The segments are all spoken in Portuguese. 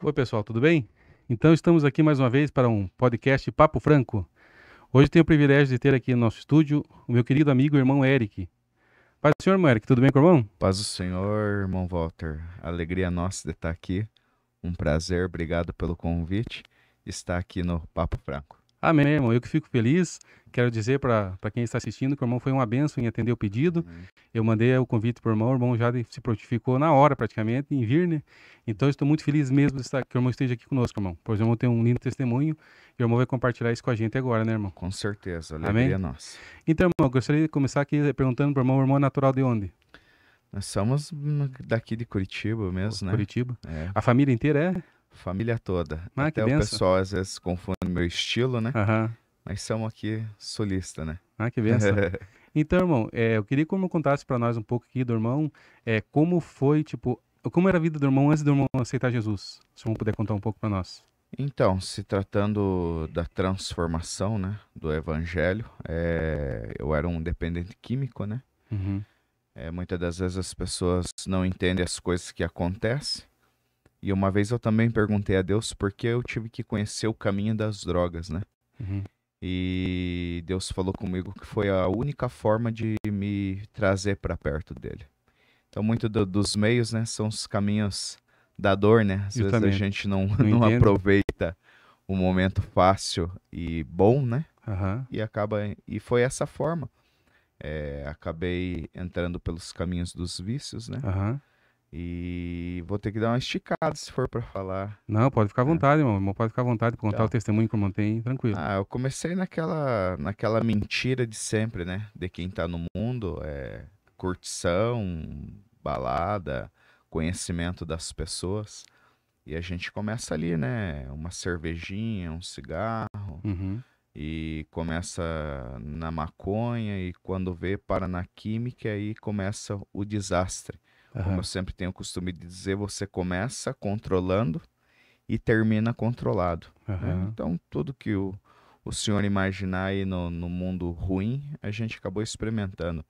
Oi, pessoal, tudo bem? Então, estamos aqui mais uma vez para um podcast Papo Franco. Hoje tenho o privilégio de ter aqui no nosso estúdio o meu querido amigo e irmão Eric. Paz do Senhor, irmão Eric, tudo bem com o irmão? Paz do Senhor, irmão Walter. Alegria nossa de estar aqui. Um prazer, obrigado pelo convite. Estar aqui no Papo Franco. Amém, irmão. Eu que fico feliz. Quero dizer para quem está assistindo que o irmão foi uma bênção em atender o pedido. Amém. Eu mandei o convite para o irmão já se prontificou na hora praticamente em vir, né? Então, estou muito feliz mesmo que o irmão esteja aqui conosco, irmão. Pois o irmão tem um lindo testemunho e o irmão vai compartilhar isso com a gente agora, né, irmão? Com certeza, Amém? alegria nossa. Então, irmão, eu gostaria de começar aqui perguntando para o irmão é natural de onde? Nós somos daqui de Curitiba mesmo, né? Curitiba. É, A família inteira é? família toda. Ah, que Até o benção. pessoal às vezes confunde meu estilo, né? Aham. Mas somos aqui sulista, né? Ah, que benção. Então, irmão, eu queria que o irmão contasse para nós um pouco aqui do irmão, como foi, tipo, como era a vida do irmão antes do irmão aceitar Jesus. Se o irmão puder contar um pouco para nós. Então, se tratando da transformação, né, do evangelho, eu era um dependente químico, né? Uhum. Muitas das vezes as pessoas não entendem as coisas que acontecem. E uma vez eu também perguntei a Deus por que eu tive que conhecer o caminho das drogas, né? Uhum. E Deus falou comigo que foi a única forma de me trazer para perto dele. Então, muito dos meios, né, são os caminhos da dor, né? Às vezes a Justamente. gente não, Não não entende? aproveita o momento fácil e bom, né? Aham. E foi essa forma. Acabei entrando pelos caminhos dos vícios, né? Aham. E vou ter que dar uma esticada se for para falar. Não, pode ficar à Né? vontade, irmão. O irmão pode ficar à vontade para contar o Então, testemunho que o irmão tem, tranquilo. eu comecei naquela mentira de sempre, né? De quem tá no mundo, curtição, balada, conhecimento das pessoas. E a gente começa ali, né? Uma cervejinha, um cigarro, Uhum. e começa na maconha, e quando vê, para na química, e aí começa o desastre. Como eu Aham. sempre tenho o costume de dizer, você começa controlando e termina controlado, né? Aham. Então, tudo que o senhor imaginar aí no mundo ruim, a gente acabou experimentando.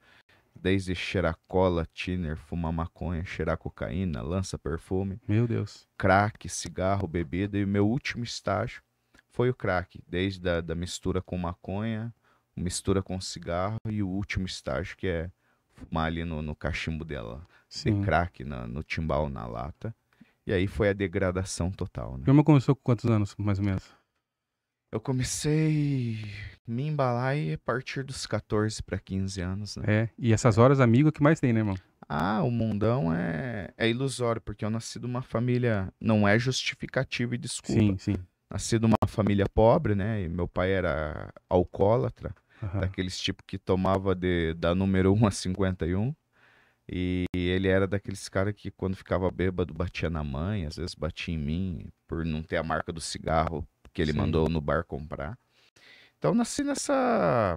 Desde cheirar cola, thinner, fumar maconha, cheirar cocaína, lança perfume, Meu Deus. crack, cigarro, bebida. E o meu último estágio foi o crack. Desde da mistura com maconha, mistura com cigarro e o último estágio que é fumar ali no cachimbo dela, de Sim. crack, no timbal, na lata. E aí foi a degradação total, O né? irmão começou com quantos anos, mais ou menos? Eu comecei a me embalar aí a partir dos 14 para 15 anos, né? É. E essas É. horas, amigo, é o que mais tem, né, irmão? O mundão é ilusório, porque eu nasci de uma família, não é justificativa e desculpa. Sim, sim. Nasci de uma família pobre, né? E meu pai era alcoólatra, Aham. daqueles tipo que tomava da número 1 a 51. E ele era daqueles caras que quando ficava bêbado batia na mãe, às vezes batia em mim, por não ter a marca do cigarro que ele Sim. mandou no bar comprar. Então nasci nessa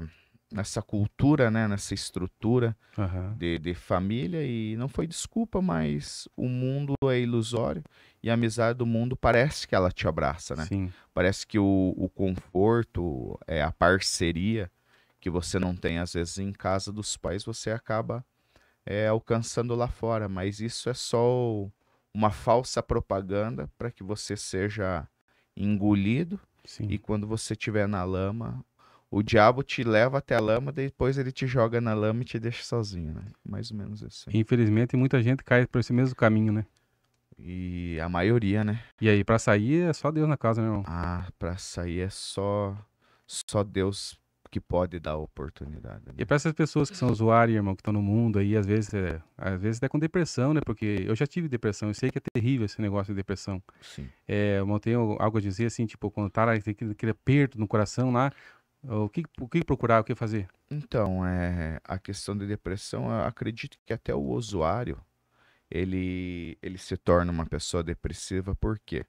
cultura, né? Nessa estrutura Aham. de família, e não foi desculpa, mas o mundo é ilusório e a amizade do mundo parece que ela te abraça, né? Sim. Parece que o conforto, a parceria que você não tem às vezes em casa dos pais, você acaba alcançando lá fora, mas isso é só uma falsa propaganda para que você seja engolido, e Sim. quando você estiver na lama, o diabo te leva até a lama, depois ele te joga na lama e te deixa sozinho, né? Mais ou menos assim. Infelizmente, muita gente cai por esse mesmo caminho, né? E a maioria, né? E aí, pra sair, é só Deus na casa, né, irmão? Pra sair é só Deus que pode dar a oportunidade, E né? pra essas pessoas que são usuários, irmão, que estão no mundo aí, às vezes até com depressão, né? Porque eu já tive depressão, eu sei que é terrível esse negócio de depressão. Sim. Eu tenho algo a dizer, assim, tipo, quando tá lá, tem aquele aperto no coração lá, o que procurar, o que fazer? Então, a questão de depressão, eu acredito que até o usuário, ele se torna uma pessoa depressiva. Por quê?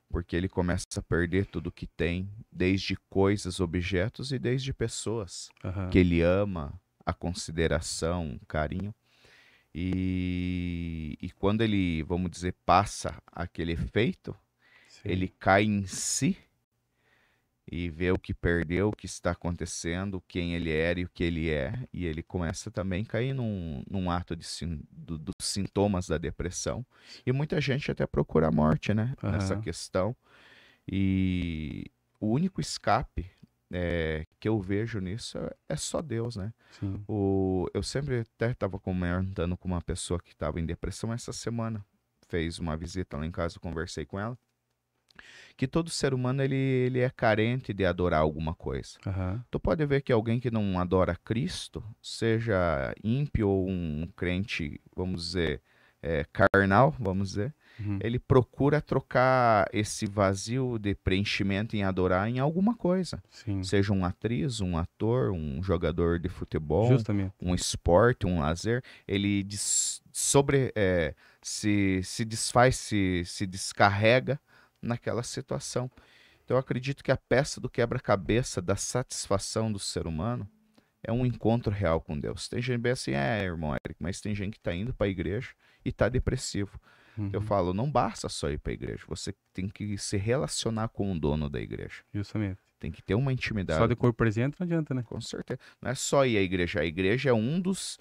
Porque ele começa a perder tudo que tem, desde coisas, objetos, e desde pessoas que Aham. ele ama, a consideração, o carinho. E quando ele, vamos dizer, passa aquele efeito, Sei. ele cai em si, e vê o que perdeu, o que está acontecendo, quem ele era e o que ele é, e ele começa também a cair num ato dos sintomas da depressão. E muita gente até procura a morte, né, nessa Aham. questão. E o único escape que eu vejo nisso é só Deus, né? Sim. Eu sempre até estava comentando com uma pessoa que estava em depressão essa semana. Fez uma visita lá em casa, eu conversei com ela. Que todo ser humano ele é carente de adorar alguma coisa. Aham. Tu pode ver que alguém que não adora Cristo, seja ímpio ou um crente, vamos dizer, carnal, vamos dizer, Uhum. ele procura trocar esse vazio de preenchimento em adorar em alguma coisa. Sim. Seja uma atriz, um ator, um jogador de futebol, Justamente. um esporte, um lazer. Ele se desfaz, se descarrega naquela situação. Então, eu acredito que a peça do quebra-cabeça da satisfação do ser humano é um encontro real com Deus. Tem gente bem assim, irmão Eric, mas tem gente que está indo para a igreja e está depressivo. Eu Uhum. falo, não basta só ir para a igreja, você tem que se relacionar com o dono da igreja. Justamente. Tem que ter uma Só intimidade de corpo presente não adianta, né? com certeza. Não é só ir à igreja. A igreja é um dos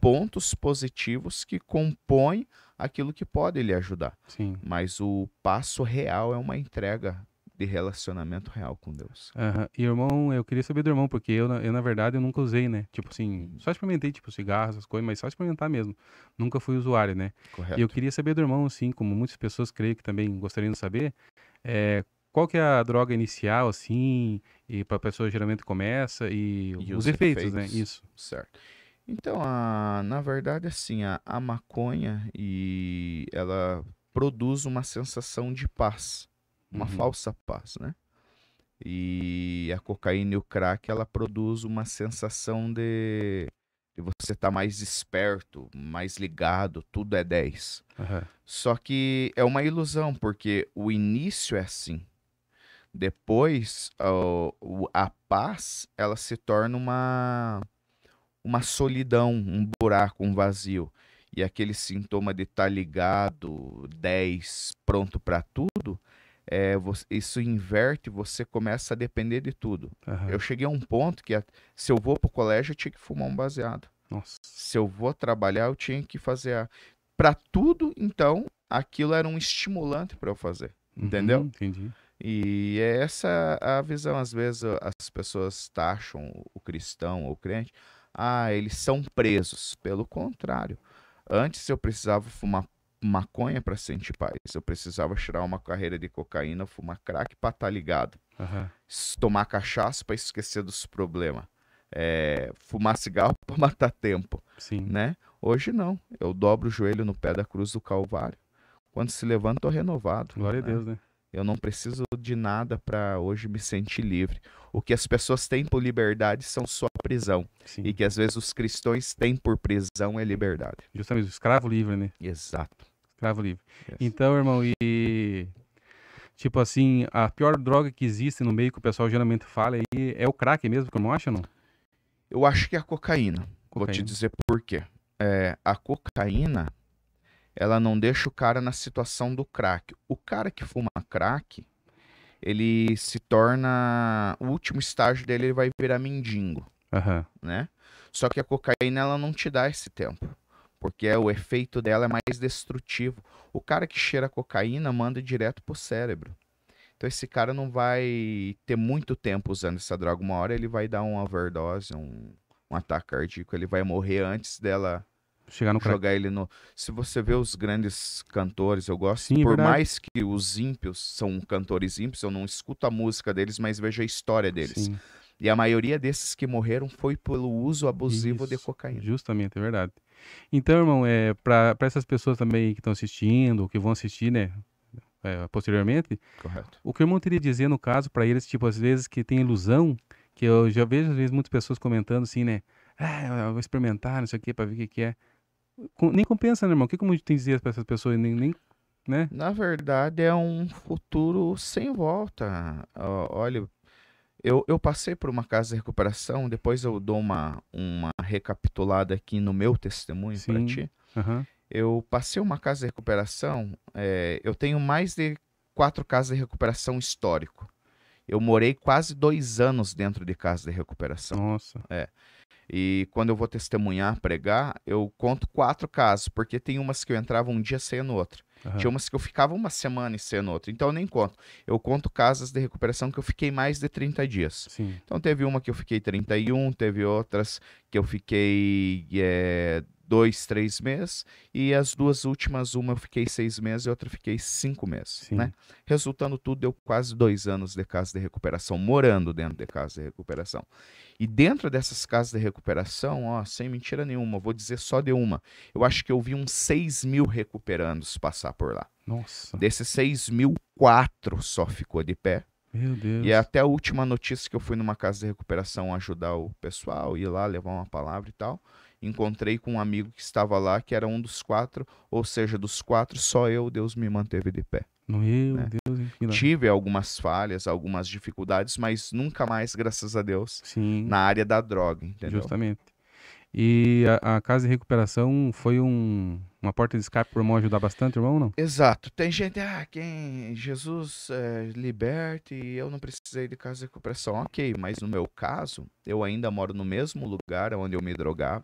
pontos positivos que compõe aquilo que pode lhe ajudar. Sim. Mas o passo real é uma entrega de relacionamento real com Deus. Aham. E irmão, eu queria saber do irmão, porque na verdade, eu nunca usei, né? Tipo assim, Uhum. só experimentei, tipo, cigarros, essas coisas, mas só experimentar mesmo. Nunca fui usuário, né? E eu Correto. queria saber do irmão, assim, como muitas pessoas creio que também gostariam de saber, é, qual que é a droga inicial, assim, e para a pessoa geralmente começa, e E os os efeitos, né? efeitos, Isso. certo. Então, na verdade, assim, a maconha ela produz uma sensação de paz, uma Uhum. falsa paz, né? E a cocaína e o crack, ela produz uma sensação de você estar mais esperto, mais ligado, tudo é 10. Aham. Só que é uma ilusão, porque o início é assim. Depois, a paz, ela se torna uma solidão, um buraco, um vazio. E aquele sintoma de estar ligado, 10, pronto para tudo, isso inverte, você começa a depender de tudo. Eu Aham. cheguei a um ponto que se eu vou pro colégio, eu tinha que fumar um baseado. Nossa. Se eu vou trabalhar, eu tinha que fazer para tudo, então, aquilo era um estimulante para eu fazer. Uhum, Entendeu? entendi. E é essa a visão. Às vezes as pessoas taxam o cristão ou o crente, eles são presos. Pelo contrário, antes eu precisava fumar maconha para sentir paz. Eu precisava tirar uma carreira de cocaína, fumar crack para estar ligado. Aham. Tomar cachaça para esquecer dos problemas. Fumar cigarro para matar tempo, Sim. né? Hoje não. Eu dobro o joelho no pé da cruz do Calvário. Quando se levanta, estou renovado, Glória a né? Deus, né? Eu não preciso de nada para hoje me sentir livre. O que as pessoas têm por liberdade são sua prisão. E Sim. que às vezes os cristãos têm por prisão é liberdade. Justamente, o escravo livre, né? Exato. Escravo livre. Yes. Então, irmão, tipo assim, a pior droga que existe no meio que o pessoal geralmente fala aí é o crack mesmo, que eu não acho, não? Eu acho que é a cocaína. Vou te Cocaína. dizer por quê. A cocaína, ela não deixa o cara na situação do crack. O cara que fuma crack, ele se torna. O último estágio dele, ele vai virar mendigo, Aham. né? Só que a cocaína, ela não te dá esse tempo. Porque o efeito dela é mais destrutivo. O cara que cheira cocaína manda direto pro cérebro. Então esse cara não vai ter muito tempo usando essa droga. Uma hora ele vai dar uma overdose, um ataque cardíaco. Ele vai morrer antes dela Chegar no crack. jogar ele no. Se você vê os grandes cantores, eu gosto, Sim, é por verdade. mais que os ímpios são cantores ímpios, eu não escuto a música deles, mas vejo a história deles. Sim. E a maioria desses que morreram foi pelo uso abusivo de Isso. cocaína. Justamente, é verdade. Então, irmão, para essas pessoas também que estão assistindo, ou que vão assistir, né, posteriormente, Correto. o que o irmão teria a dizer, no caso, para eles, tipo, às vezes que tem ilusão, que eu já vejo, às vezes, muitas pessoas comentando assim, né? Eu vou experimentar, não sei o quê, para ver o que que é. Nem compensa, né, irmão? O que como tem a dizer para essas pessoas? Nem, né? Na verdade, é um futuro sem volta. Olha, eu passei por uma casa de recuperação, depois eu dou uma recapitulada aqui no meu testemunho para Sim. ti. Aham. Eu passei uma casa de recuperação, eu tenho mais de 4 casas de recuperação histórico. Eu morei quase 2 anos dentro de casa de recuperação. Nossa. E quando eu vou testemunhar, pregar, eu conto 4 casos, porque tem umas que eu entrava um dia sem no outro. Tinha Aham. umas que eu ficava uma semana e sem no outro. Então eu nem conto. Eu conto casas de recuperação que eu fiquei mais de 30 dias. Sim. Então teve uma que eu fiquei 31, teve outras que eu fiquei 2, 3 meses, e as duas últimas, uma eu fiquei 6 meses e outra eu fiquei 5 meses, né? Sim. Resultando tudo, deu quase 2 anos de casa de recuperação, morando dentro de casa de recuperação. E dentro dessas casas de recuperação, ó, sem mentira nenhuma, vou dizer só de uma, eu acho que eu vi uns 6.000 recuperandos passar por lá. Nossa. Desses 6.000, 4 só ficou de pé. Meu E Deus. até a última notícia que eu fui numa casa de recuperação ajudar o pessoal, ir lá levar uma palavra e tal, encontrei com um amigo que estava lá, que era um dos 4, ou seja, dos 4, só eu, Deus me manteve de pé, Meu né? Deus, hein? Tive algumas falhas, algumas dificuldades, mas nunca mais, graças a Deus, Sim, na área da droga, entendeu? justamente. E a casa de recuperação foi uma porta de escape para o irmão ajudar bastante, irmão, ou não? Exato. Tem gente, quem Jesus liberte e eu não precisei de casa de recuperação. Ok, mas no meu caso, eu ainda moro no mesmo lugar onde eu me drogava,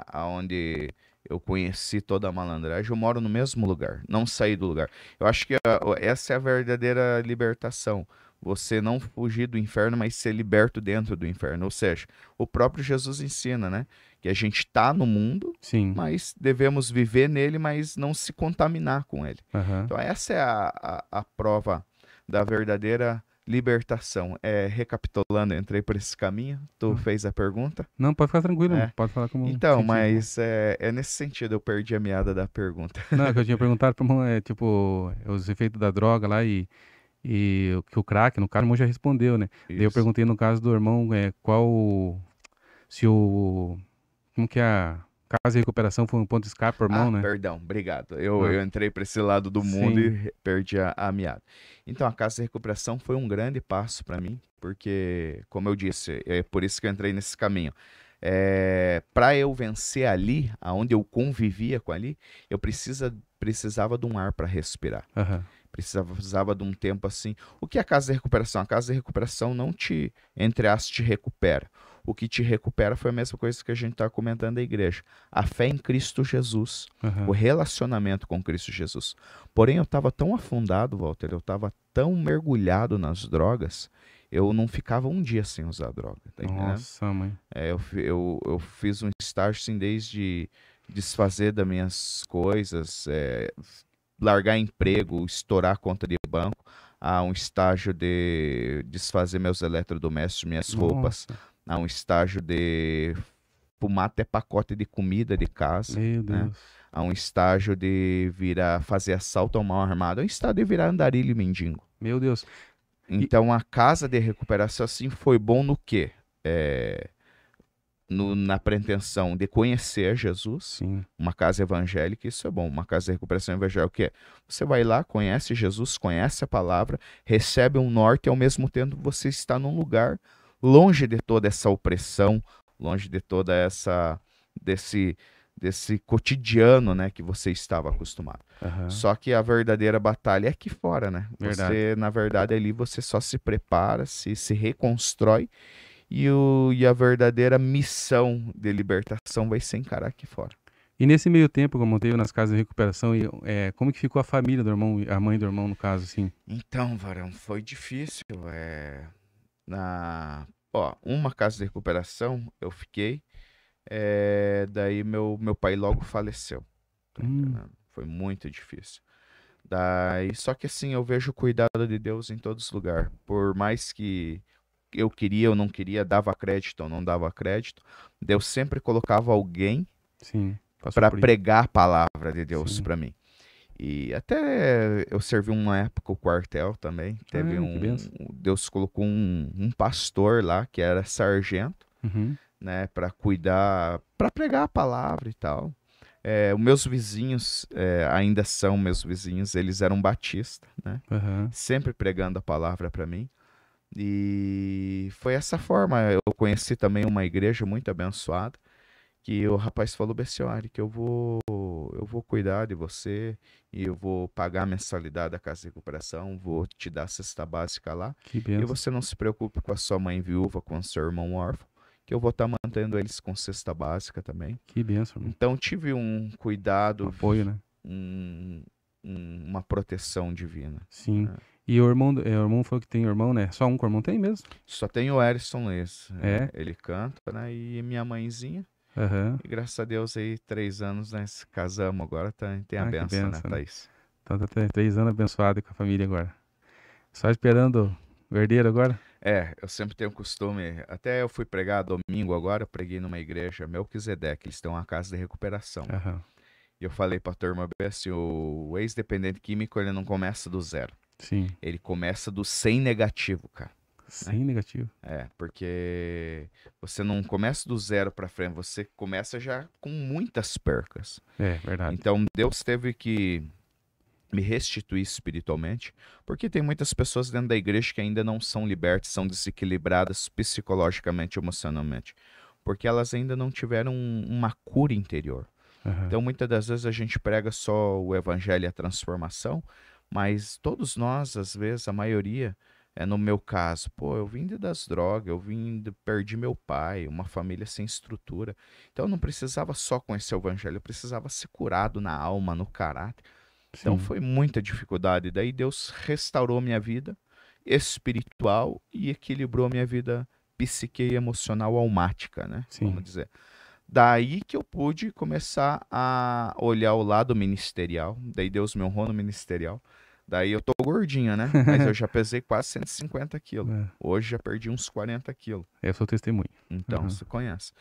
aonde eu conheci toda a malandragem. Eu moro no mesmo lugar, não saí do lugar. Eu acho que essa é a verdadeira libertação. Você não fugir do inferno, mas ser liberto dentro do inferno. Ou seja, o próprio Jesus ensina, né? Que a gente está no mundo, Sim. mas devemos viver nele, mas não se contaminar com ele. Aham. Então, essa é a prova da verdadeira libertação. Recapitulando, entrei por esse caminho, tu fez a pergunta. Não, pode ficar tranquilo, irmão. É. Pode falar como Então, sentir. mas é nesse sentido, eu perdi a meada da pergunta. Não, é que eu tinha perguntado pro irmão, tipo, os efeitos da droga lá e que o crack, no caso, o irmão já respondeu, né? Daí eu Isso. perguntei no caso do irmão, se o, como que é a casa de recuperação foi um ponto de escape pro irmão, né? Perdão, obrigado. Eu, Ah, eu entrei para esse lado do mundo sim, e perdi a meada. Então, a casa de recuperação foi um grande passo para mim, porque, como eu disse, é por isso que eu entrei nesse caminho. Para eu vencer ali, aonde eu convivia com ali, eu precisava de um ar para respirar. aham, Precisava de um tempo assim. O que é a casa de recuperação? A casa de recuperação não te, entre aspas, te recupera. O que te recupera foi a mesma coisa que a gente está comentando da igreja. A fé em Cristo Jesus. O aham. relacionamento com Cristo Jesus. Porém, eu estava tão afundado, Walter, eu estava tão mergulhado nas drogas, eu não ficava um dia sem usar droga, tá entendendo? Nossa, mãe. Eu fiz um estágio assim, desde desfazer das minhas coisas, largar emprego, estourar a conta de banco, a um estágio de desfazer meus eletrodomésticos, minhas roupas, Nossa, a um estágio de fumar até pacote de comida de casa, meu né? Deus. A um estágio de virar, fazer assalto ao mal armado, a um estágio de virar andarilho e mendigo. Meu Deus. E, Então a casa de recuperação assim foi bom no quê? Na pretensão de conhecer Jesus, sim, uma casa evangélica, isso é bom. Uma casa de recuperação evangélica, o que é? Você vai lá, conhece Jesus, conhece a palavra, recebe um norte e ao mesmo tempo você está num lugar longe de toda essa opressão, longe de toda essa desse cotidiano, né, que você estava acostumado. aham, Só que a verdadeira batalha é aqui fora, né? verdade. Você, na verdade, ali você só se prepara, se reconstrói e a verdadeira missão de libertação vai ser encarar aqui fora. E nesse meio tempo, como teve nas casas de recuperação, como que ficou a família do irmão, a mãe do irmão, no caso, assim? Então, varão, foi difícil. Uma casa de recuperação eu fiquei, daí meu pai logo faleceu. Tá Hum, entendendo? Foi muito difícil. Daí, só que assim, eu vejo o cuidado de Deus em todos os lugares. Por mais que eu queria ou não queria, dava crédito ou não dava crédito, Deus sempre colocava alguém sim, passou para por isso. pregar a palavra de Deus Sim. para mim. E até eu servi uma época o quartel também. Que benção. Deus colocou um pastor lá que era sargento, Uhum, né, para cuidar, para pregar a palavra e tal. Os meus vizinhos ainda são meus vizinhos, eles eram batistas, né? aham, Sempre pregando a palavra para mim. E foi essa forma. Eu conheci também uma igreja muito abençoada, que o rapaz falou bem assim, olha, que eu vou cuidar de você e eu vou pagar a mensalidade da casa de recuperação, vou te dar a cesta básica lá Que e benção. você não se preocupe com a sua mãe viúva, com o seu irmão órfão, que eu vou estar mantendo eles com cesta básica também. Que benção, irmão. Então tive um Um cuidado, apoio, né? um- uma proteção divina. Sim. Né? E o irmão falou que tem irmão, né? Só um que o irmão tem mesmo? Só tem o Erison Leis, É? ele canta, né? E minha mãezinha. Aham. E graças a Deus aí, 3 anos, nós casamos agora, tem a Ah, que benção, né, benção, né? Thaís? Então tá 3 anos abençoado com a família agora. Só esperando o herdeiro agora? Eu sempre tenho costume, até eu fui pregar domingo agora, eu preguei numa igreja, Melquisedeque, eles têm uma casa de recuperação lá. Aham. E eu falei pra turma bem assim, o ex-dependente químico, ele não começa do zero, Sim. ele começa do 100 negativo, cara. Sem negativo. Porque você não começa do zero pra frente, você começa já com muitas percas. É, verdade. Então Deus teve que me restituir espiritualmente, porque tem muitas pessoas dentro da igreja que ainda não são libertas, são desequilibradas psicologicamente, emocionalmente, porque elas ainda não tiveram uma cura interior. Aham. Então, muitas das vezes a gente prega só o evangelho e a transformação, mas todos nós, às vezes, a maioria, no meu caso, pô, eu vim das drogas, perdi meu pai, uma família sem estrutura. Então, eu não precisava só conhecer o evangelho, eu precisava ser curado na alma, no caráter. Então, Sim. foi muita dificuldade. Daí, Deus restaurou minha vida espiritual e equilibrou minha vida psique e emocional almática, né? Sim. Vamos dizer. Daí que eu pude começar a olhar o lado ministerial. Daí Deus me honrou no ministerial. Daí eu tô gordinho, né? Mas eu já pesei quase 150 quilos. É, Hoje já perdi uns 40 quilos. eu sou testemunho. Então, Aham. você conhece.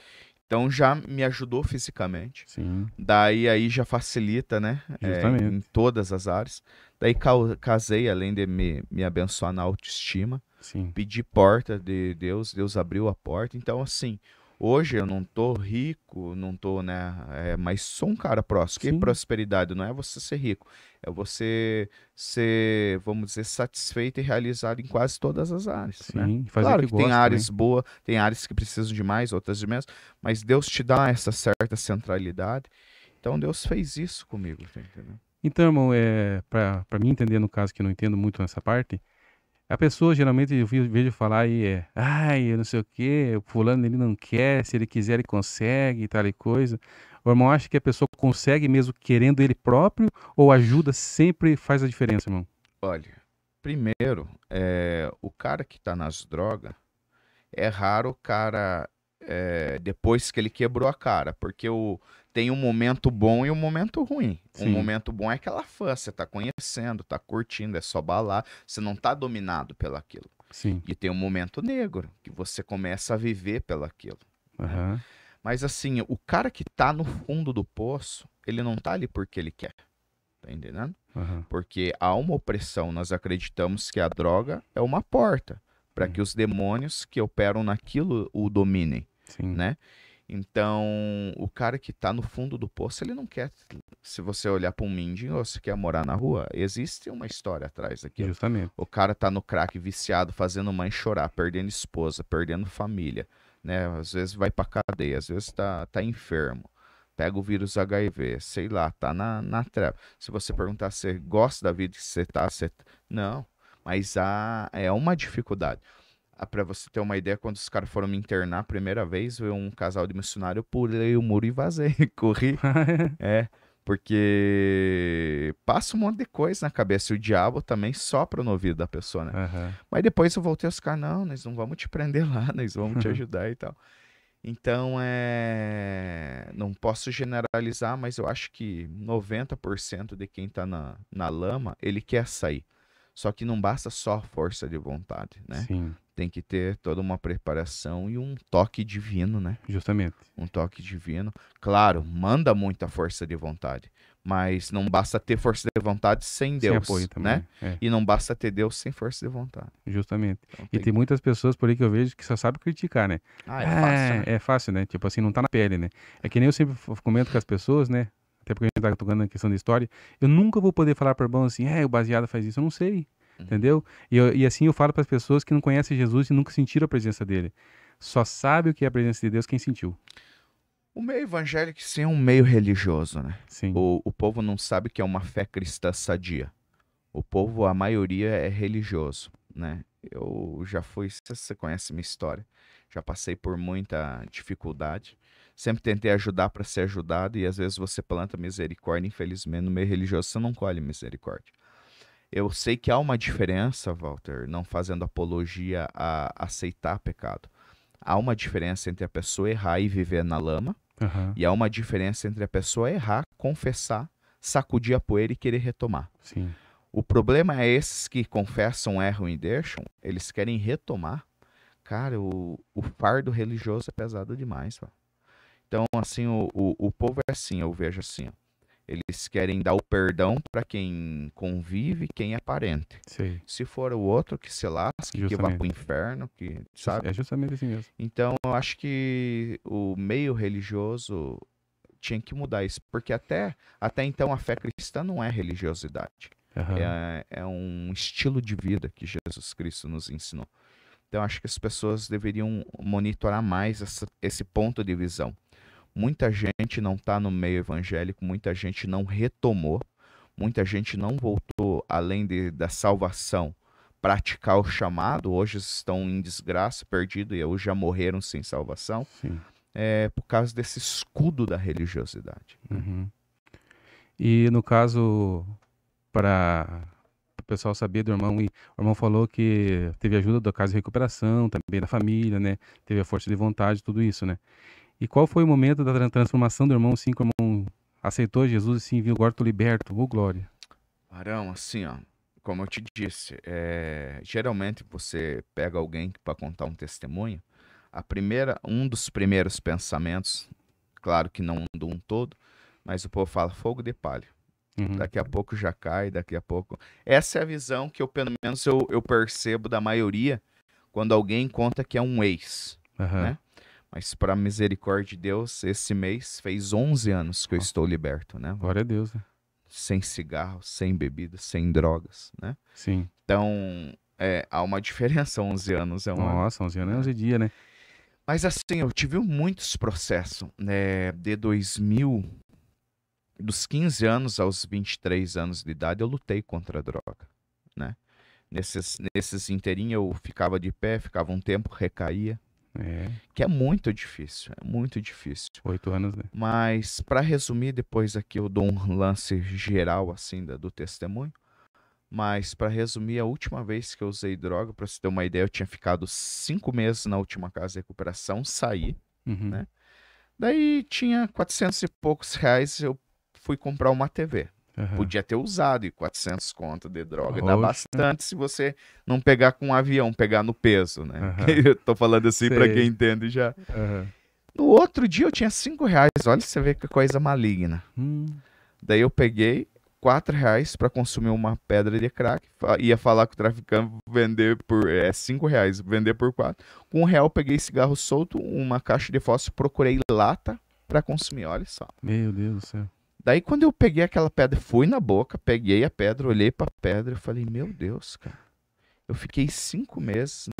Então já me ajudou fisicamente. Sim, Daí aí já facilita, né? Em justamente. todas as áreas. Daí casei, além de me abençoar na autoestima. Sim. Pedi porta de Deus, Deus abriu a porta. Então, assim, hoje eu não tô rico, não tô, né? Mas sou um cara próximo. Que Sim. prosperidade não é você ser rico, é você ser, vamos dizer, satisfeito e realizado em quase todas as áreas, né? Sim. Fazer o Claro que que tem gosta também. áreas boas, tem áreas que precisam de mais, outras de menos, mas Deus te dá essa certa centralidade. Então Deus fez isso comigo, tá entendendo? Então, irmão, pra mim entender, no caso, que eu não entendo muito nessa parte, a pessoa geralmente eu vejo falar aí ai, eu não sei o quê, o fulano ele não quer, se ele quiser ele consegue e tal e coisa. O irmão acha que a pessoa consegue mesmo querendo ele próprio ou ajuda sempre faz a diferença, irmão? Olha, primeiro, o cara que tá nas drogas, é raro o cara, depois que ele quebrou a cara, porque tem um momento bom e um momento ruim. Um Sim, momento bom é aquela fã, você tá conhecendo, tá curtindo, é só balar, você não tá dominado pelaquilo. sim. E tem um momento negro, que você começa a viver pelaquilo, né? Aham, Mas assim, o cara que tá no fundo do poço, ele não tá ali porque ele quer, tá entendendo? aham. Porque há uma opressão, nós acreditamos que a droga é uma porta para Sim, que os demônios que operam naquilo o dominem, sim, né? Então, o cara que tá no fundo do poço, ele não quer. Se você olhar para um mendigo ou você quer morar na rua, existe uma história atrás daquilo. justamente. O cara tá no crack viciado, fazendo mãe chorar, perdendo esposa, perdendo família, né? Às vezes vai pra cadeia, às vezes tá enfermo. Pega o vírus HIV, sei lá, tá na treva. Se você perguntar se você gosta da vida que você tá, não. Mas é uma dificuldade. Pra você ter uma ideia, quando os caras foram me internar a primeira vez, veio um casal de missionário, eu pulei o muro e vazei, corri. Porque passa um monte de coisa na cabeça e o diabo também sopra no ouvido da pessoa, né? Aham. Mas depois eu voltei aos caras, não, nós não vamos te prender lá, nós vamos te ajudar e tal. Então, não posso generalizar, mas eu acho que 90% de quem tá na lama, ele quer sair. Só que não basta só força de vontade, né? Sim, Tem que ter toda uma preparação e um toque divino, né? justamente. Um toque divino. Claro, manda muita força de vontade, mas não basta ter força de vontade sem Sem Deus, apoio né? também. E não basta ter Deus sem força de vontade. Justamente. Então E tem muitas pessoas por aí que eu vejo que só sabem criticar, né? É fácil, né? É fácil, né? Tipo assim, não tá na pele, né? É que nem eu sempre comento com as pessoas, né? Até porque a gente tá tocando na questão da história. Eu nunca vou poder falar pro irmão assim, o baseado faz isso. Eu não sei, Uhum. entendeu? E assim eu falo para as pessoas que não conhecem Jesus e nunca sentiram a presença dele. Só sabe o que é a presença de Deus quem sentiu. O meio evangélico, sim, é um meio religioso, né? Sim. O povo não sabe que é uma fé cristã sadia. O povo, a maioria, é religioso, né? Eu já fui, se você conhece minha história, já passei por muita dificuldade. Sempre tentei ajudar para ser ajudado e às vezes você planta misericórdia, infelizmente, no meio religioso você não colhe misericórdia. Eu sei que há uma diferença, Walter, não fazendo apologia a aceitar pecado. Há uma diferença entre a pessoa errar e viver na lama, Aham. e há uma diferença entre a pessoa errar, confessar, sacudir a poeira e querer retomar. Sim. O problema é esses que confessam, erram e deixam, eles querem retomar. Cara, o fardo religioso é pesado demais, velho. Então, assim, o povo é assim, eu vejo assim, ó. Eles querem dar o perdão para quem convive, quem é parente. Sei. Se for o outro, que se lasque, que vá pro Justamente. inferno, que, sabe? É justamente assim mesmo. Então, eu acho que o meio religioso tinha que mudar isso, porque até então a fé cristã não é religiosidade. Aham. É um estilo de vida que Jesus Cristo nos ensinou. Então, acho que as pessoas deveriam monitorar mais esse ponto de visão. Muita gente não está no meio evangélico, muita gente não retomou, muita gente não voltou além da salvação, praticar o chamado, hoje estão em desgraça, perdidos e hoje já morreram sem salvação, Sim. por causa desse escudo da religiosidade, né? Uhum. E no caso, para o pessoal saber do irmão, e o irmão falou que teve ajuda da casa de recuperação, também da família, né? Teve a força de vontade, tudo isso, né? E qual foi o momento da transformação do irmão, assim, como aceitou Jesus e sim, viu, agora tô liberto, ô glória. Arão, assim, ó, como eu te disse, geralmente você pega alguém para contar um testemunho, um dos primeiros pensamentos, claro que não de um todo, mas o povo fala fogo de palha. Uhum. Daqui a pouco já cai, daqui a pouco. Essa é a visão que eu, pelo menos, eu percebo da maioria quando alguém conta que é um ex, Aham. né? Mas, para misericórdia de Deus, esse mês fez 11 anos que eu Ó, estou liberto, né? glória a Deus, né? Sem cigarro, sem bebida, sem drogas, né? Sim. Então, há uma diferença, 11 anos Nossa, 11 anos é né? 11 dias, né? Mas assim, eu tive muitos processos, né? De 2000, dos 15 anos aos 23 anos de idade, eu lutei contra a droga, né? Nesses inteirinhos eu ficava de pé, ficava um tempo, recaía, É, que é muito difícil, é muito difícil. 8 anos, né? Mas, para resumir, depois aqui eu dou um lance geral, assim, do testemunho. Mas, para resumir, a última vez que eu usei droga, para você ter uma ideia, eu tinha ficado 5 meses na última casa de recuperação, saí, Uhum. né? Daí tinha 400 e poucos reais, eu fui comprar uma TV. Aham. Podia ter usado e 400 conto de droga. Dá Roxa. bastante se você não pegar com um avião, pegar no peso, né? Aham. Eu tô falando assim para quem Sei. entende já. Aham. No outro dia eu tinha 5 reais. Olha, você vê que coisa maligna. Hum. Daí eu peguei 4 reais para consumir uma pedra de crack. Ia falar com o traficante, vender por 5 reais, vender por 4. Com 1 real eu peguei cigarro solto, uma caixa de fósforo, procurei lata para consumir. Olha só. Meu Deus do céu. Daí quando eu peguei aquela pedra, fui na boca, peguei a pedra, olhei pra pedra e falei, meu Deus, cara. Eu fiquei 5 meses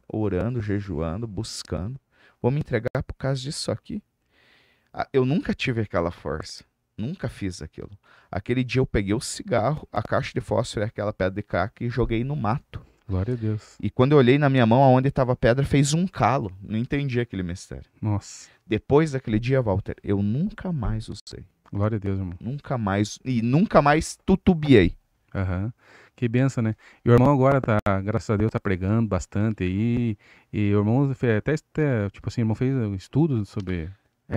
orando, jejuando, buscando. Vou me entregar por causa disso aqui? Eu nunca tive aquela força. Nunca fiz aquilo. Aquele dia eu peguei o cigarro, a caixa de fósforo e aquela pedra de crack e joguei no mato. Glória a Deus. E quando eu olhei na minha mão, aonde estava a pedra, fez um calo. Não entendi aquele mistério. Nossa. Depois daquele dia, Walter, eu nunca mais usei. Glória a Deus, irmão. Nunca mais. E nunca mais tutubiei. Aham. Que benção, né? E o irmão agora tá, graças a Deus, tá pregando bastante aí. E o irmão fez até, tipo assim, o irmão fez estudos sobre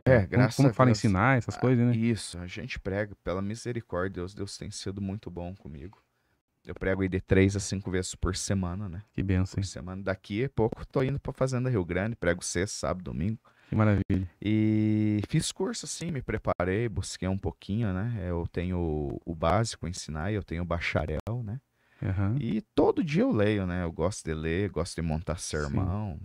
como, Graças como a que fala Deus. ensinar essas coisas, né? Isso, a gente prega, pela misericórdia, Deus tem sido muito bom comigo. Eu prego aí de 3 a 5 vezes por semana, né? Que benção, Por hein? semana. Daqui a pouco tô indo pra Fazenda Rio Grande, prego sexta, sábado, domingo. Que maravilha. E fiz curso assim, me preparei, busquei um pouquinho, né? Eu tenho o básico ensinar e eu tenho o bacharel, né? Aham. E todo dia eu leio, né? Eu gosto de ler, gosto de montar Sim. sermão.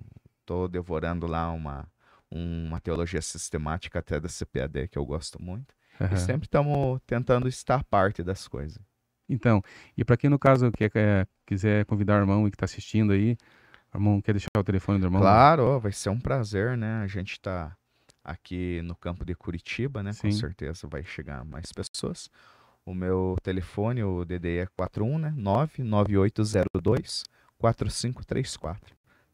Tô devorando lá uma teologia sistemática até da CPAD, que eu gosto muito. E Aham. sempre estamos tentando estar parte das coisas. Então, e para quem no caso quiser convidar o irmão e que tá assistindo aí, o irmão quer deixar o telefone do irmão? Claro, ó, vai ser um prazer, né? A gente tá aqui no campo de Curitiba, né? Com Sim. certeza vai chegar mais pessoas. O meu telefone, o DDI é 41, né? 99802-4534.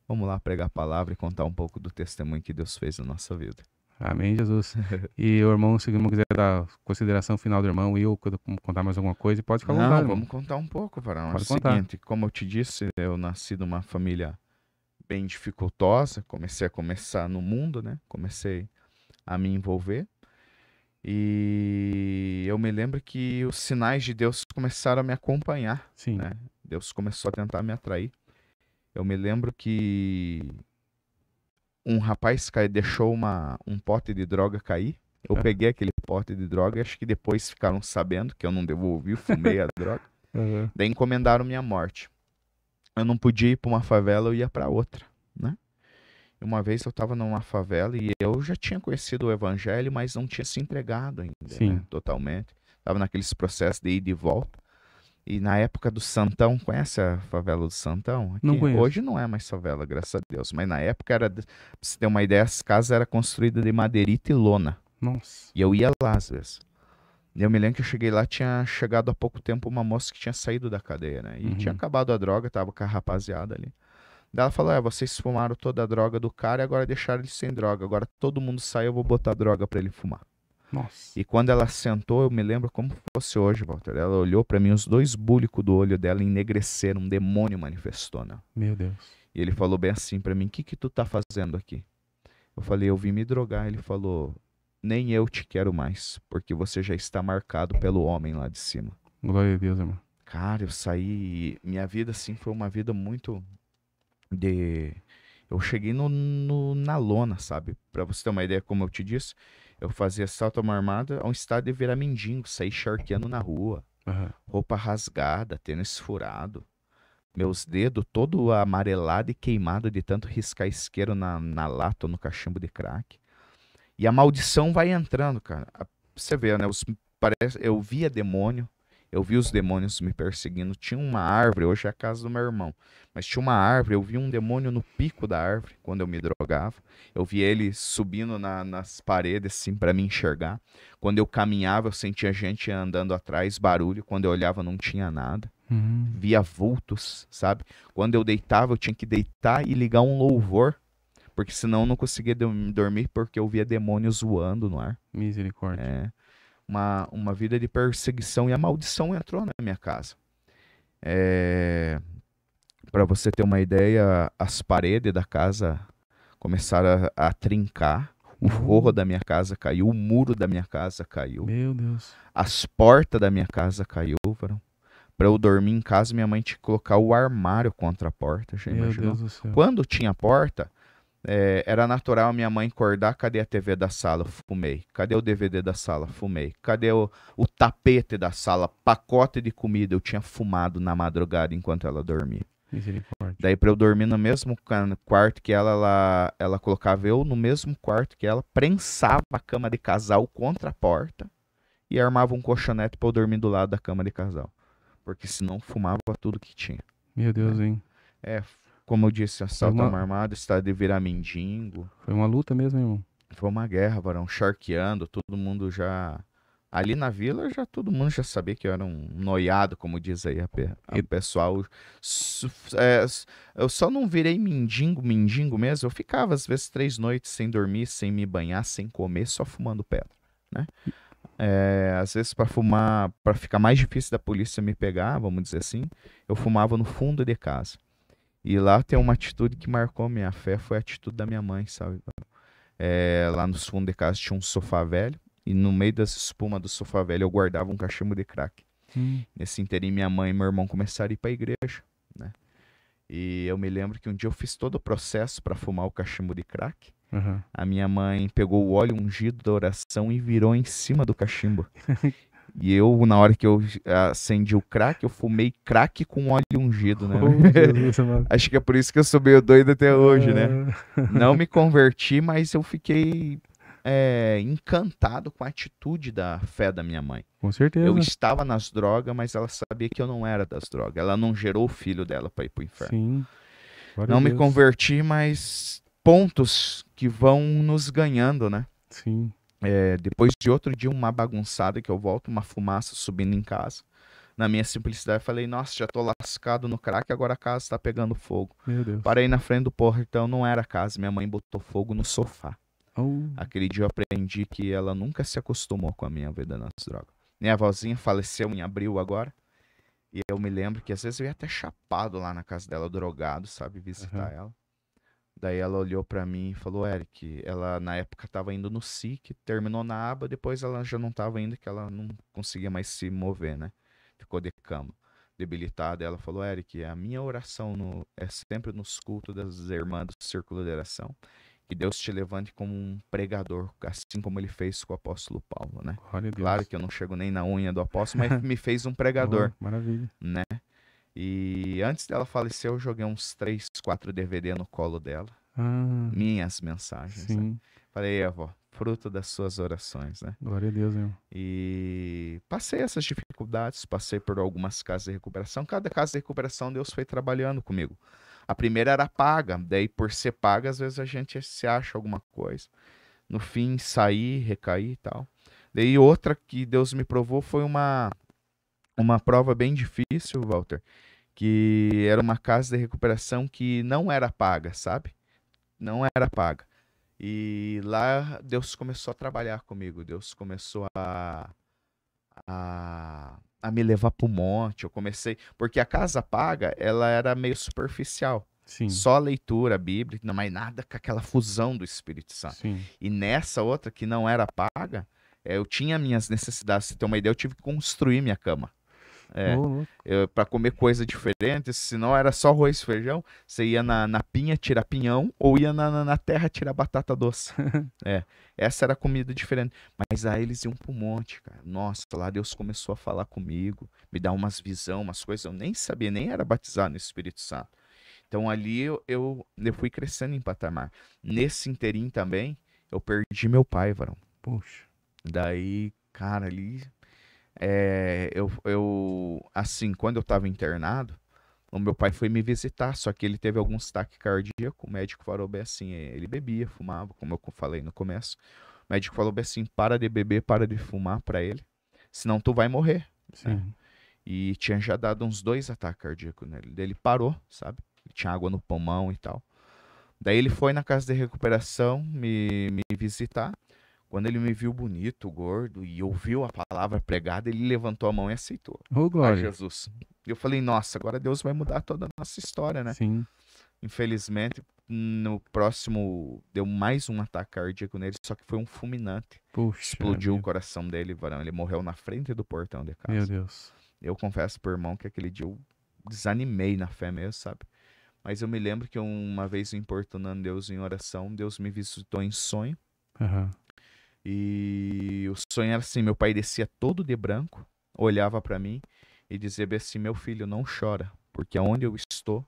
Vamos lá pregar a palavra e contar um pouco do testemunho que Deus fez na nossa vida. Amém, Jesus. E o irmão, se o irmão quiser dar consideração final do irmão e eu contar mais alguma coisa, pode ficar à vontade, Não, irmão. vamos contar um pouco, varão. É o Pode contar. seguinte, como eu te disse, eu nasci numa família bem dificultosa, comecei no mundo, né? Comecei a me envolver. E eu me lembro que os sinais de Deus começaram a me acompanhar, Sim. né? Deus começou a tentar me atrair. Eu me lembro que um rapaz deixou um pote de droga cair. Eu Ah. peguei aquele pote de droga, acho que depois ficaram sabendo que eu não devolvi, fumei a droga. Uhum. Daí encomendaram minha morte. Eu não podia ir para uma favela, eu ia para outra, né? Uma vez eu estava numa favela e eu já tinha conhecido o evangelho, mas não tinha se entregado ainda, Sim. né? Totalmente. Estava naqueles processos de ida e volta. E na época do Santão, conhece a favela do Santão? Aqui? Não conheço. Hoje não é mais favela, graças a Deus. Mas na época, pra você ter uma ideia, as casas eram construídas de madeirita e lona. Nossa. E eu ia lá às vezes. E eu me lembro que eu cheguei lá, tinha chegado há pouco tempo uma moça que tinha saído da cadeia, né? E tinha acabado a droga, tava com a rapaziada ali. Daí ela falou, vocês fumaram toda a droga do cara e agora deixaram ele sem droga. Agora todo mundo sai, eu vou botar droga pra ele fumar. Nossa. E quando ela sentou, eu me lembro como fosse hoje, Walter. Ela olhou pra mim, os dois búlicos do olho dela enegreceram, um demônio manifestou, né? Meu Deus. E ele falou bem assim pra mim, o que que tu tá fazendo aqui? Eu falei, eu vim me drogar. Ele falou, nem eu te quero mais, porque você já está marcado pelo homem lá de cima. Glória a Deus, irmão. Cara, eu saí, minha vida assim foi uma vida muito eu cheguei na lona, sabe? Pra você ter uma ideia, como eu te disse, eu fazia assalto a mão armada a um estado de virar mendigo, sair charqueando na rua, Uhum. roupa rasgada, tênis furado, meus dedos todo amarelado e queimado de tanto riscar isqueiro na lata ou no cachimbo de crack. E a maldição vai entrando, cara. Você vê, né? Eu via demônio, eu vi os demônios me perseguindo. Tinha uma árvore, hoje é a casa do meu irmão, mas tinha uma árvore, eu vi um demônio no pico da árvore quando eu me drogava. Eu vi ele subindo nas paredes, assim, para me enxergar. Quando eu caminhava, eu sentia gente andando atrás, barulho. Quando eu olhava, não tinha nada. Via vultos, sabe? Quando eu deitava, eu tinha que deitar e ligar um louvor, porque senão eu não conseguia dormir, porque eu via demônios voando no ar. Misericórdia. É. Uma vida de perseguição, e a maldição entrou na minha casa. Para você ter uma ideia, as paredes da casa começaram a trincar, o forro da minha casa caiu, o muro da minha casa caiu, Meu Deus. as portas da minha casa caiu, varão. Para eu dormir em casa, minha mãe tinha que colocar o armário contra a porta, já Meu imaginou? Deus do céu. Quando tinha porta, era natural a minha mãe acordar, cadê a TV da sala? Fumei. Cadê o DVD da sala? Fumei. Cadê o tapete da sala? Pacote de comida eu tinha fumado na madrugada enquanto ela dormia. Misericórdia. Daí pra eu dormir no mesmo quarto que ela colocava eu no mesmo quarto que ela, prensava a cama de casal contra a porta e armava um colchonete pra eu dormir do lado da cama de casal. Porque senão fumava tudo que tinha. Meu Deus, hein? Como eu disse, assalto à mão armada, estado de virar mendigo. Foi uma luta mesmo, irmão. Foi uma guerra, varão, charqueando, todo mundo já... Ali na vila, todo mundo já sabia que eu era um noiado, como diz aí o pessoal. Eu só não virei mendigo mesmo. Eu ficava, às vezes, 3 noites sem dormir, sem me banhar, sem comer, só fumando pedra, né? Às vezes, para fumar, para ficar mais difícil da polícia me pegar, vamos dizer assim, eu fumava no fundo de casa. E lá tem uma atitude que marcou minha fé, foi a atitude da minha mãe, sabe? Lá no fundo de casa tinha um sofá velho, e no meio das espumas do sofá velho eu guardava um cachimbo de crack. Nesse interim, minha mãe e meu irmão começaram a ir para a igreja, né? E eu me lembro que um dia eu fiz todo o processo para fumar o cachimbo de crack. A minha mãe pegou o óleo ungido da oração e virou em cima do cachimbo. E eu, na hora que eu acendi o crack, eu fumei crack com óleo ungido, né? Acho que é por isso que eu sou meio doido até hoje, né? Não me converti, mas eu fiquei encantado com a atitude da fé da minha mãe. Com certeza. Eu estava nas drogas, mas ela sabia que eu não era das drogas. Ela não gerou o filho dela para ir pro inferno. Sim. Não me converti, mas pontos que vão nos ganhando, né? Sim. Depois de outro dia, uma bagunçada que eu volto, uma fumaça subindo em casa. Na minha simplicidade, falei, nossa, já tô lascado no crack, agora a casa tá pegando fogo. Meu Deus. Parei na frente do portão, não era casa, minha mãe botou fogo no sofá. Oh, Aquele dia eu aprendi que ela nunca se acostumou com a minha vida nas drogas. Minha avózinha faleceu em abril agora, e eu me lembro que às vezes eu ia até chapado lá na casa dela, drogado, sabe, visitar ela. Daí ela olhou pra mim e falou, Eric, ela na época tava indo no SIC, terminou na aba, depois ela já não tava indo, que ela não conseguia mais se mover, né? Ficou de cama, debilitada. Ela falou, Eric, a minha oração é sempre nos cultos das irmãs do Círculo de Oração, que Deus te levante como um pregador, assim como ele fez com o apóstolo Paulo, né? glória a Deus. Claro que eu não chego nem na unha do apóstolo, mas me fez um pregador, Oh, maravilha. né? E antes dela falecer, eu joguei uns 3, 4 DVD no colo dela. Ah, Minhas mensagens, né? sim. Falei, avó, fruto das suas orações, né? Glória a Deus, irmão. E passei essas dificuldades, passei por algumas casas de recuperação. Cada casa de recuperação, Deus foi trabalhando comigo. A primeira era paga, daí por ser paga, às vezes a gente se acha alguma coisa. No fim, saí, recaí e tal. Daí outra que Deus me provou foi uma prova bem difícil, Walter, que era uma casa de recuperação que não era paga, sabe? Não era paga. E lá Deus começou a trabalhar comigo, Deus começou a me levar para o monte. Eu comecei, porque a casa paga, ela era meio superficial. Sim. Só leitura bíblica, não mais nada com aquela fusão do Espírito Santo. Sim. E nessa outra que não era paga, eu tinha minhas necessidades. Se você ter uma ideia, eu tive que construir minha cama. Para comer coisa diferente, senão era só arroz e feijão, você ia na pinha tirar pinhão ou ia na terra tirar batata doce. Essa era a comida diferente. Mas aí eles iam pro monte, cara. Nossa, lá Deus começou a falar comigo, me dar umas visões, umas coisas. Eu nem sabia, nem era batizado no Espírito Santo. Então ali eu fui crescendo em patamar. Nesse inteirinho também, eu perdi meu pai, varão. Poxa. Daí, cara, ali... assim, quando eu estava internado, o meu pai foi me visitar, só que ele teve alguns ataques cardíacos. O médico falou bem assim, ele bebia, fumava, como eu falei no começo. O médico falou bem assim, para de beber, para de fumar para ele, senão tu vai morrer. Sim. Né? E tinha já dado uns 2 ataques cardíacos nele. Daí ele parou, sabe? Ele tinha água no pulmão e tal. Daí ele foi na casa de recuperação me visitar. Quando ele me viu bonito, gordo, e ouviu a palavra pregada, ele levantou a mão e aceitou. Oh, glória. Jesus. E eu falei, nossa, agora Deus vai mudar toda a nossa história, né? Sim. Infelizmente, no próximo, deu mais um ataque cardíaco nele, só que foi um fulminante. Puxa. Explodiu o coração dele, varão. Ele morreu na frente do portão de casa. Meu Deus. Eu confesso pro irmão que aquele dia eu desanimei na fé mesmo, sabe? Mas eu me lembro que uma vez importunando Deus em oração, Deus me visitou em sonho. E o sonho era assim, meu pai descia todo de branco, olhava para mim e dizia assim, meu filho, não chora, porque aonde eu estou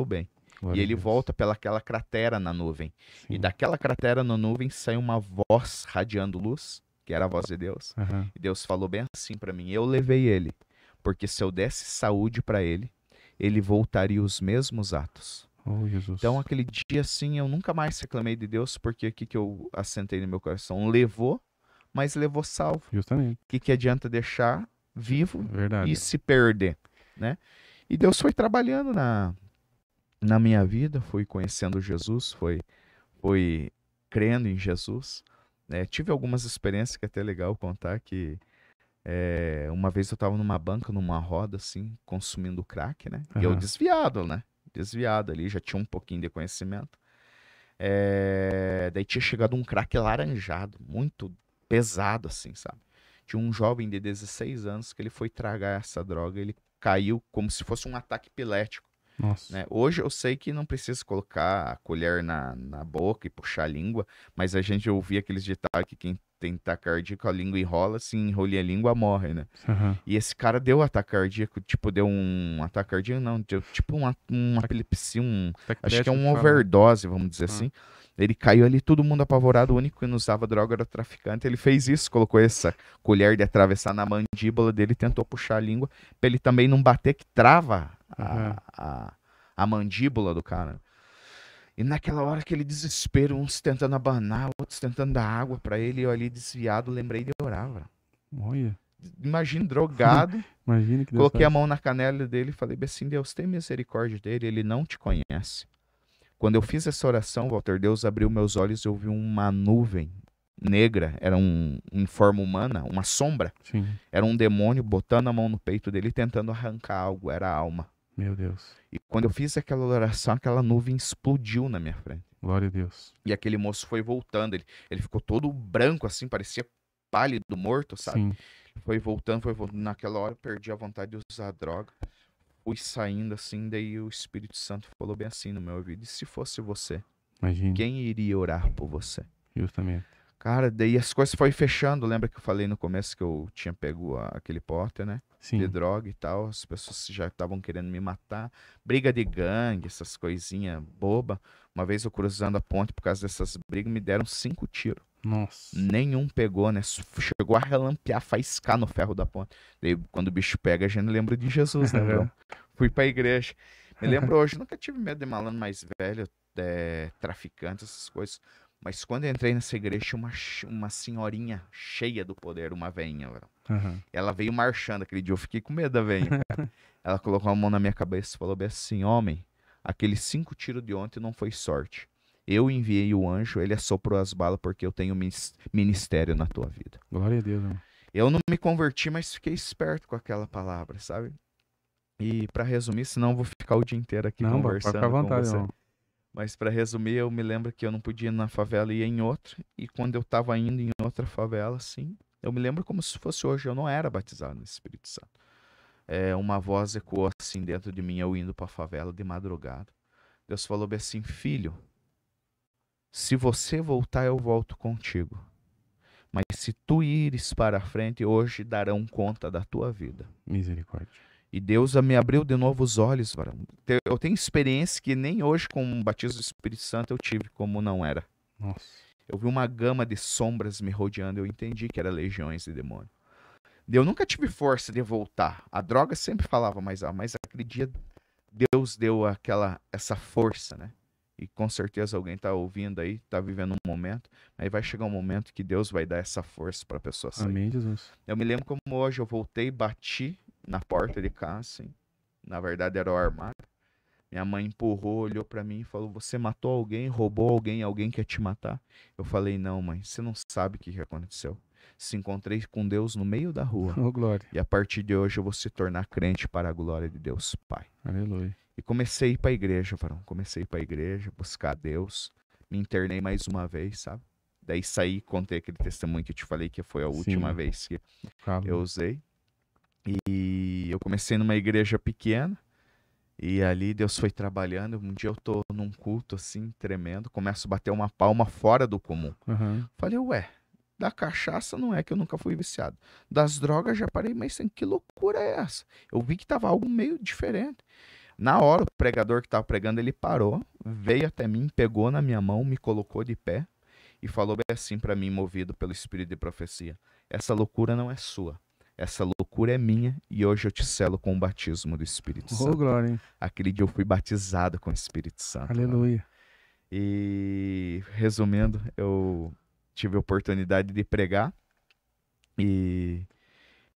bem. Glória e ele a Deus. volta pelaquela cratera na nuvem. Sim. E daquela cratera na nuvem sai uma voz radiando luz, que era a voz de Deus. E Deus falou bem assim para mim, eu levei ele, porque se eu desse saúde para ele, ele voltaria os mesmos atos. Oh, Jesus. Então, aquele dia, assim, eu nunca mais reclamei de Deus, porque o que eu assentei no meu coração? Levou, mas levou salvo. Justamente. O que adianta deixar vivo Verdade. e se perder, né? E Deus foi trabalhando na minha vida, fui conhecendo Jesus, foi crendo em Jesus. Tive algumas experiências que é até legal contar, que uma vez eu estava numa banca, numa roda, assim, consumindo crack, né? E eu desviado, né? Desviado ali, já tinha um pouquinho de conhecimento. Daí tinha chegado um crack laranjado, muito pesado assim, sabe? Tinha um jovem de 16 anos que ele foi tragar essa droga, ele caiu como se fosse um ataque epilético. Nossa. Né? Hoje eu sei que não precisa colocar a colher na boca e puxar a língua, mas a gente ouvia aqueles ditados que quem tem ataque cardíaco, a língua enrola, se enrola a língua, morre, né? E esse cara deu ataque cardíaco, tipo, deu um ataque cardíaco, não, deu tipo uma epilepsia, acho que é um overdose, vamos dizer assim. Ele caiu ali, todo mundo apavorado, o único que não usava droga era o traficante. Ele fez isso, colocou essa colher de atravessar na mandíbula dele, tentou puxar a língua, pra ele também não bater, que trava a mandíbula do cara. E naquela hora, aquele desespero, uns tentando abanar, outros tentando dar água pra ele, e eu ali desviado, lembrei de orar, velho. Olha, Imagina, drogado, imagina que Deus coloquei a faz. mão na canela dele e falei bem assim, Deus, tem misericórdia dele, ele não te conhece. Quando eu fiz essa oração, Walter, Deus abriu meus olhos e eu vi uma nuvem negra, era em forma humana, uma sombra. Sim, Era um demônio botando a mão no peito dele, tentando arrancar algo, era a alma. meu Deus. E quando eu fiz aquela oração, aquela nuvem explodiu na minha frente. Glória a Deus. E aquele moço foi voltando, ele ficou todo branco assim, parecia pálido, morto, sabe? Sim, Foi voltando, foi voltando. Naquela hora eu perdi a vontade de usar droga. Fui saindo assim, daí o Espírito Santo falou bem assim no meu ouvido, e se fosse você, imagine, quem iria orar por você? justamente. Cara, daí as coisas foi fechando. Lembra que eu falei no começo que eu tinha pego aquele pote, né? De Sim, droga e tal. As pessoas já estavam querendo me matar. Briga de gangue, essas coisinhas boba. Uma vez eu cruzando a ponte por causa dessas brigas, me deram 5 tiros. nossa. Nenhum pegou, né? Chegou a relampear, faiscar no ferro da ponte. Daí, quando o bicho pega, a gente lembra de Jesus, né, bro? Fui pra igreja. Me lembro hoje, nunca tive medo de malandro mais velho, traficante, essas coisas. Mas quando eu entrei nessa igreja, tinha uma senhorinha cheia do poder, uma veinha, velho. Aham. Ela veio marchando aquele dia, eu fiquei com medo da veinha, cara. Ela colocou a mão na minha cabeça e falou bem assim, homem, aqueles 5 tiros de ontem não foi sorte. Eu enviei o anjo, ele assoprou as balas porque eu tenho ministério na tua vida. Glória a Deus, irmão. Eu não me converti, mas fiquei esperto com aquela palavra, sabe? E pra resumir, senão eu vou ficar o dia inteiro aqui Não, pode ficar à conversando com vontade, você. irmão. Mas pra resumir, eu me lembro que eu não podia ir na favela e ia em outra. E quando eu tava indo em outra favela, assim, eu me lembro como se fosse hoje. Eu não era batizado no Espírito Santo. Uma voz ecoou assim dentro de mim, eu indo pra favela de madrugada. Deus falou bem assim, filho, se você voltar, eu volto contigo. Mas se tu ires para a frente, hoje darão conta da tua vida. Misericórdia. E Deus me abriu de novo os olhos, varão. Eu tenho experiência que nem hoje com o batismo do Espírito Santo eu tive, como não era. Nossa. Eu vi uma gama de sombras me rodeando, eu entendi que era legiões de demônio. Eu nunca tive força de voltar. A droga sempre falava mais alto, mas aquele dia Deus deu essa força, né? E com certeza alguém tá ouvindo aí, tá vivendo um momento, aí vai chegar um momento que Deus vai dar essa força pra pessoa sair. Amém, Jesus. Eu me lembro como hoje eu voltei, bati na porta de casa, assim. Na verdade era o armário. Minha mãe empurrou, olhou pra mim e falou, você matou alguém, roubou alguém, alguém quer te matar? Eu falei, não mãe, você não sabe o que aconteceu. Se encontrei com Deus no meio da rua. Oh, glória. E a partir de hoje eu vou se tornar crente para a glória de Deus Pai. Aleluia. E comecei a ir pra igreja, varão. Comecei a ir pra igreja, buscar Deus. Me internei mais uma vez, sabe? Daí saí, contei aquele testemunho que eu te falei que foi a última Sim. vez que Fala. eu usei. E eu comecei numa igreja pequena. E ali Deus foi trabalhando. Um dia eu tô num culto assim, tremendo. Começo a bater uma palma fora do comum. Aham. Falei, ué, da cachaça não é que eu nunca fui viciado. Das drogas já parei, mas que loucura é essa? Eu vi que tava algo meio diferente. Na hora, o pregador que tava pregando, ele parou, veio até mim, pegou na minha mão, me colocou de pé e falou bem assim pra mim, movido pelo espírito de profecia. Essa loucura não é sua. Essa loucura é minha e hoje eu te selo com o batismo do Espírito Oh, Santo. glória, hein? Aquele dia eu fui batizado com o Espírito Santo. Né? Aleluia. E, resumindo, eu tive a oportunidade de pregar e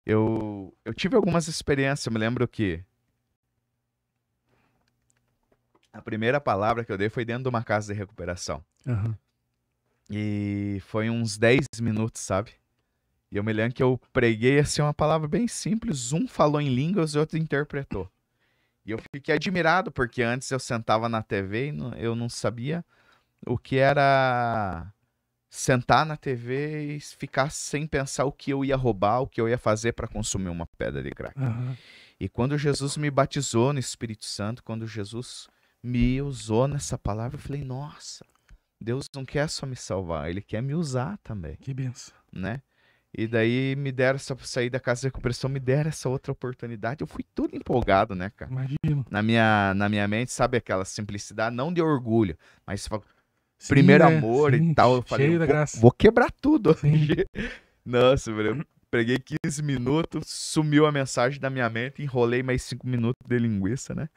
eu tive algumas experiências. Eu me lembro que a primeira palavra que eu dei foi dentro de uma casa de recuperação. Aham. E foi uns 10 minutos, sabe? E eu me lembro que eu preguei assim uma palavra bem simples. Um falou em línguas e o outro interpretou. E eu fiquei admirado, porque antes eu sentava na TV e eu não sabia o que era sentar na TV e ficar sem pensar o que eu ia roubar, o que eu ia fazer para consumir uma pedra de crack. Aham. E quando Jesus me batizou no Espírito Santo, quando Jesus me usou nessa palavra, eu falei, nossa, Deus não quer só me salvar, Ele quer me usar também, Que benção. né? E daí me deram essa, sair da casa de recuperação, me deram essa outra oportunidade, eu fui tudo empolgado, né, cara? Imagino. Na minha mente, sabe aquela simplicidade, não de orgulho, mas Sim, primeiro né? amor Sim, e tal, eu falei, cheio da eu graça. vou quebrar tudo Sim. hoje. Nossa, velho, eu preguei 15 minutos, sumiu a mensagem da minha mente, enrolei mais 5 minutos de linguiça, né?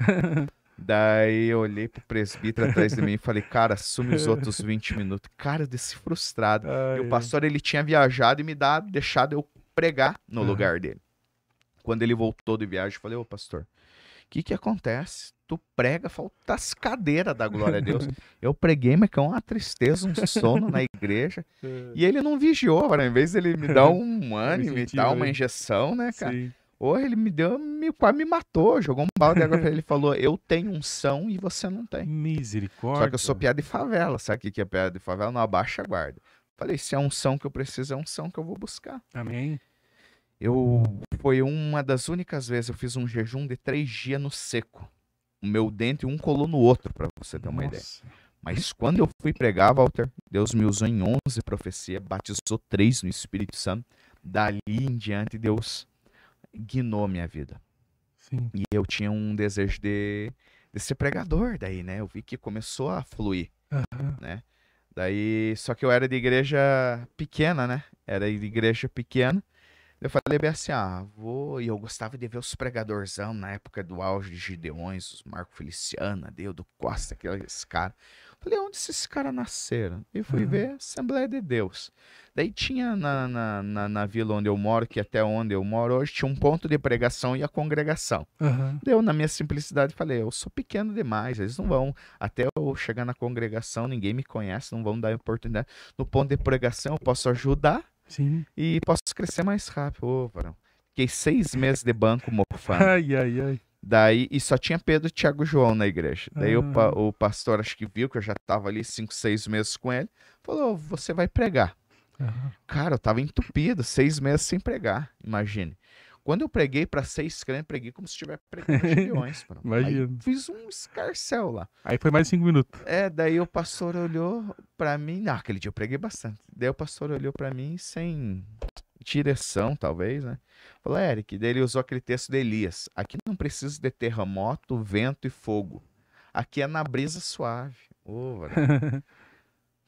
Daí eu olhei pro presbítero atrás de mim e falei, cara, assume os outros 20 minutos. Cara, eu desci frustrado. E o Ai, ai. pastor, ele tinha viajado e deixado eu pregar no Aham. lugar dele. Quando ele voltou de viagem, eu falei, ô pastor, o que acontece? Tu prega, falta as cadeiras da glória a Deus. Eu preguei, mas com uma tristeza, um sono na igreja. E ele não vigiou, cara. Em vez dele me dar um ânimo e dar incentivo, uma né? injeção, né, cara? Sim. Ou ele me deu, quase me matou, jogou um balde de água pra ele e falou, eu tenho unção e você não tem. Só que eu Misericórdia. sou piada de favela, sabe o que é piada de favela? Não abaixa a guarda. Falei, se é unção que eu preciso, é unção que eu vou buscar. Amém. Foi uma das únicas vezes eu fiz um jejum de 3 dias no seco. O meu dente um colou no outro, pra você ter uma ideia. Nossa. Mas quando eu fui pregar, Walter, Deus me usou em 11 profecias, batizou 3 no Espírito Santo. Dali em diante, Deus guinou minha vida. Sim. E eu tinha um desejo de ser pregador daí, né? Eu vi que começou a fluir, Aham. né? Daí, só que eu era de igreja pequena, né? Era de igreja pequena. Eu falei bem assim, e eu gostava de ver os pregadorzão na época do auge de Gideões, os Marco Feliciano, Adeudo Costa, aqueles caras. Falei, onde esses caras nasceram? E fui Aham. ver Assembleia de Deus. Daí tinha na vila onde eu moro, que até onde eu moro hoje, tinha um ponto de pregação e a congregação. Aham. Daí eu, na minha simplicidade, falei, eu sou pequeno demais, eles não vão, até eu chegar na congregação, ninguém me conhece, não vão dar oportunidade. No ponto de pregação eu posso ajudar, Sim. e posso crescer mais rápido. Ô, varão. Fiquei 6 meses de banco mofando. Ai, ai, ai. Daí, e só tinha Pedro, Tiago e João na igreja. Daí Ah. o pastor, acho que viu que eu já tava ali 5, 6 meses com ele, falou, você vai pregar. Aham. Cara, eu tava entupido, 6 meses sem pregar, imagine. Quando eu preguei para 6 crentes, preguei como se estivesse pregando Gideões. Aí Imagina. fiz um escarcéu lá. Aí foi mais 5 minutos. Daí o pastor olhou pra mim, aquele dia eu preguei bastante. Daí o pastor olhou pra mim sem direção, talvez, né? Falou, Eric, daí ele usou aquele texto de Elias. Aqui não precisa de terremoto, vento e fogo. Aqui é na brisa suave. Varão.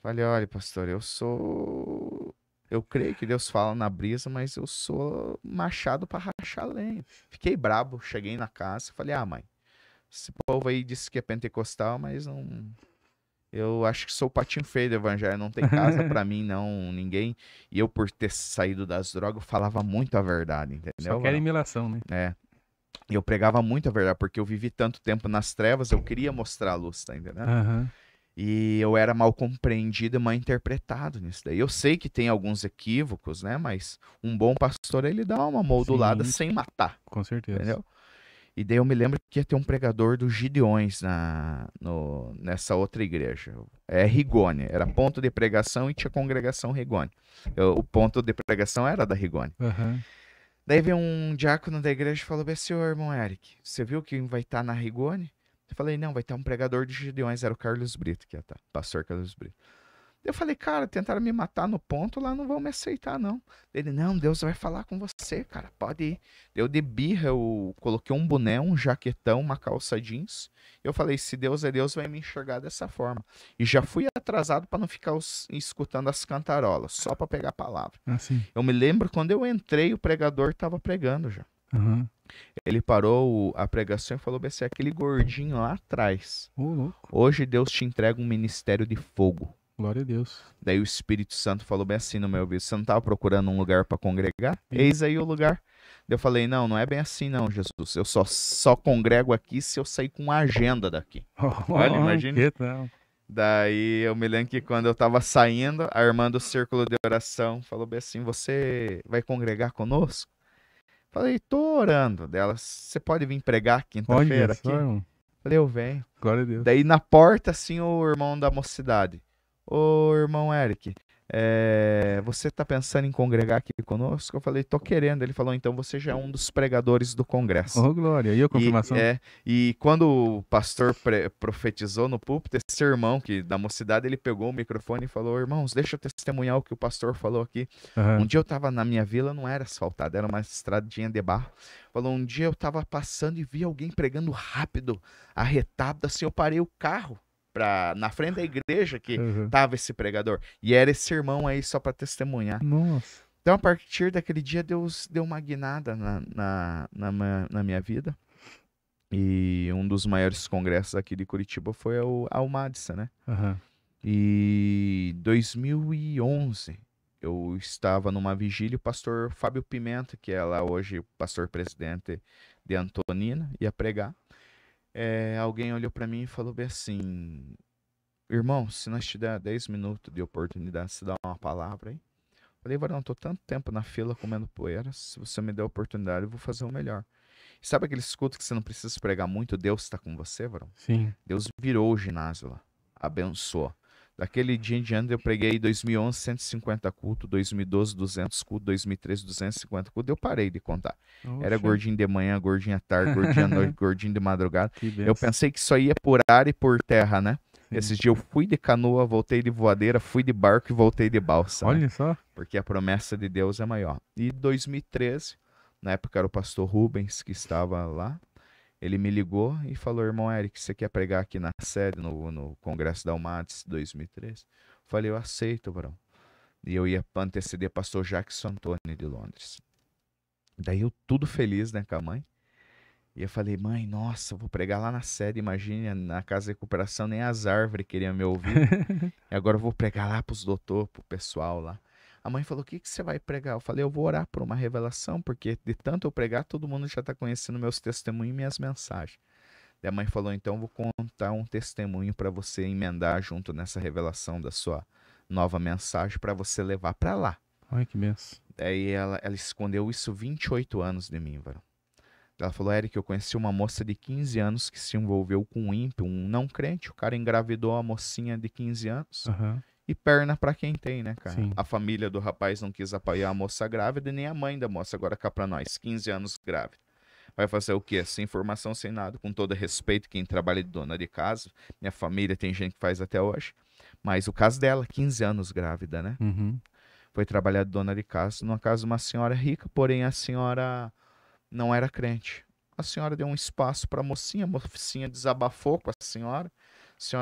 Falei, olha, pastor, eu creio que Deus fala na brisa, mas eu sou machado pra rachar lenha. Fiquei brabo, cheguei na casa, falei, mãe, esse povo aí disse que é pentecostal, mas não... Eu acho que sou o patinho feio do evangelho, não tem casa pra mim, não, ninguém. E eu, por ter saído das drogas, eu falava muito a verdade, Só entendeu? quer Varão? imelação, né? É. Eu pregava muito a verdade, porque eu vivi tanto tempo nas trevas, eu queria mostrar a luz, tá entendendo? Aham. E eu era mal compreendido e mal interpretado nisso daí. Eu sei que tem alguns equívocos, né? Mas um bom pastor, ele dá uma moldulada Sim, sem matar, com certeza. entendeu? E daí eu me lembro que ia ter um pregador dos Gideões nessa outra igreja. É Rigoni, era ponto de pregação e tinha congregação Rigoni. O ponto de pregação era da Rigoni. Aham. Daí veio um diácono da igreja e falou bem, senhor, irmão Eric, você viu que vai estar na Rigoni? Eu falei, não, vai estar um pregador de Gideões, era o Carlos Brito que ia estar, pastor Carlos Brito. Eu falei, cara, tentaram me matar no ponto, lá não vão me aceitar, não. Ele, não, Deus vai falar com você, cara, pode ir. Eu de birra, eu coloquei um boné, um jaquetão, uma calça jeans. Eu falei, se Deus é Deus, vai me enxergar dessa forma. E já fui atrasado para não ficar escutando as cantarolas, só para pegar a palavra. Assim. Eu me lembro quando eu entrei, o pregador estava pregando já. Aham. Ele parou a pregação e falou, BC, aquele gordinho lá atrás. Ô, louco. Hoje Deus te entrega um ministério de fogo. Glória a Deus. Daí o Espírito Santo falou bem assim no meu ouvido, você não estava procurando um lugar para congregar? Sim. Eis aí o lugar. Daí eu falei, não é bem assim não, Jesus. Eu só congrego aqui se eu sair com uma agenda daqui. Olha, imagina. Que tal? Daí eu me lembro que quando eu tava saindo, a irmã do círculo de oração falou bem assim, você vai congregar conosco? Falei, tô orando. Dela, você pode vir pregar quinta-feira Olha aqui? só, irmão. Falei, eu venho. Glória a Deus. Daí na porta, assim, o irmão da mocidade. Ô, irmão Eric, você tá pensando em congregar aqui conosco? Eu falei, tô querendo. Ele falou, então você já é um dos pregadores do congresso. Ô, glória. E a confirmação? E quando o pastor profetizou no púlpito, esse irmão da mocidade, ele pegou o microfone e falou, irmãos, deixa eu testemunhar o que o pastor falou aqui. Aham. Um dia eu tava na minha vila, não era asfaltada, era uma estradinha de barro. Falou, um dia eu tava passando e vi alguém pregando rápido, arretado, assim, eu parei o carro na frente da igreja que Aham. tava esse pregador. E era esse irmão aí só para testemunhar. Nossa. Então, a partir daquele dia, Deus deu uma guinada na minha vida. E um dos maiores congressos aqui de Curitiba foi a Almadissa, né? Aham. E 2011 eu estava numa vigília, o pastor Fábio Pimenta, que é lá hoje o pastor presidente de Antonina, ia pregar. Alguém olhou para mim e falou bem assim: irmão, se nós te der 10 minutos de oportunidade, se dá uma palavra aí. Falei, varão, tô tanto tempo na fila comendo poeira, se você me der a oportunidade, eu vou fazer o melhor. E sabe aquele escudo que você não precisa pregar muito, Deus está com você, varão? Sim. Deus virou o ginásio lá, abençoou. Daquele dia em diante eu preguei 2011 150 cultos, 2012 200 cultos, 2013 250 cultos, eu parei de contar. Era Oxe. gordinho de manhã, gordinho à tarde, gordinho à noite, gordinho de madrugada. Que Eu benção. pensei que só ia por ar e por terra, né? Sim. Esses dias eu fui de canoa, voltei de voadeira, fui de barco e voltei de balsa, né? Olha só. Porque a promessa de Deus é maior. E 2013, na época era o pastor Rubens que estava lá, ele me ligou e falou, irmão Eric, você quer pregar aqui na sede, no Congresso da Almatis 2013? Falei, eu aceito, Brão. E eu ia anteceder pastor Jackson Antônio de Londres. Daí eu tudo feliz, né, com a mãe. E eu falei, mãe, nossa, vou pregar lá na sede, imagine, na casa de recuperação, nem as árvores queriam me ouvir. E agora eu vou pregar lá pros doutores, pro pessoal lá. A mãe falou, o que você vai pregar? Eu falei, eu vou orar por uma revelação, porque de tanto eu pregar, todo mundo já está conhecendo meus testemunhos e minhas mensagens. E a mãe falou, então eu vou contar um testemunho para você emendar junto nessa revelação da sua nova mensagem, para você levar para lá. Olha que benção. Daí ela escondeu isso 28 anos de mim, varão. Ela falou, Eric, eu conheci uma moça de 15 anos que se envolveu com um ímpio, um não crente. O cara engravidou a mocinha de 15 anos. Aham. E perna pra quem tem, né, cara? Sim. A família do rapaz não quis apoiar a moça grávida e nem a mãe da moça. Agora cá pra nós, 15 anos grávida. Vai fazer o quê? Sem informação, sem nada. Com todo respeito, quem trabalha de dona de casa. Minha família tem gente que faz até hoje. Mas o caso dela, 15 anos grávida, né? Uhum. Foi trabalhar de dona de casa numa casa de uma senhora rica, porém a senhora não era crente. A senhora deu um espaço para a mocinha desabafou com a senhora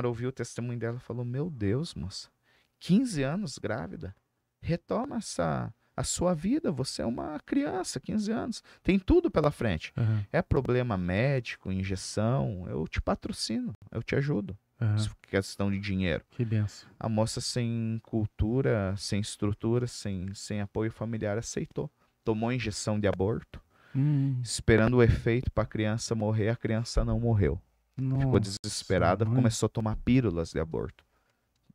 ouviu o testemunho dela e falou, meu Deus, moça, 15 anos grávida, retoma a sua vida, você é uma criança, 15 anos, tem tudo pela frente. Aham. É problema médico, injeção, eu te patrocino, eu te ajudo. Aham. Questão de dinheiro. Que benção. A moça sem cultura, sem estrutura, sem apoio familiar aceitou. Tomou injeção de aborto, esperando o efeito para a criança morrer, a criança não morreu. Ficou Nossa, desesperada, mãe. começou a tomar pílulas de aborto.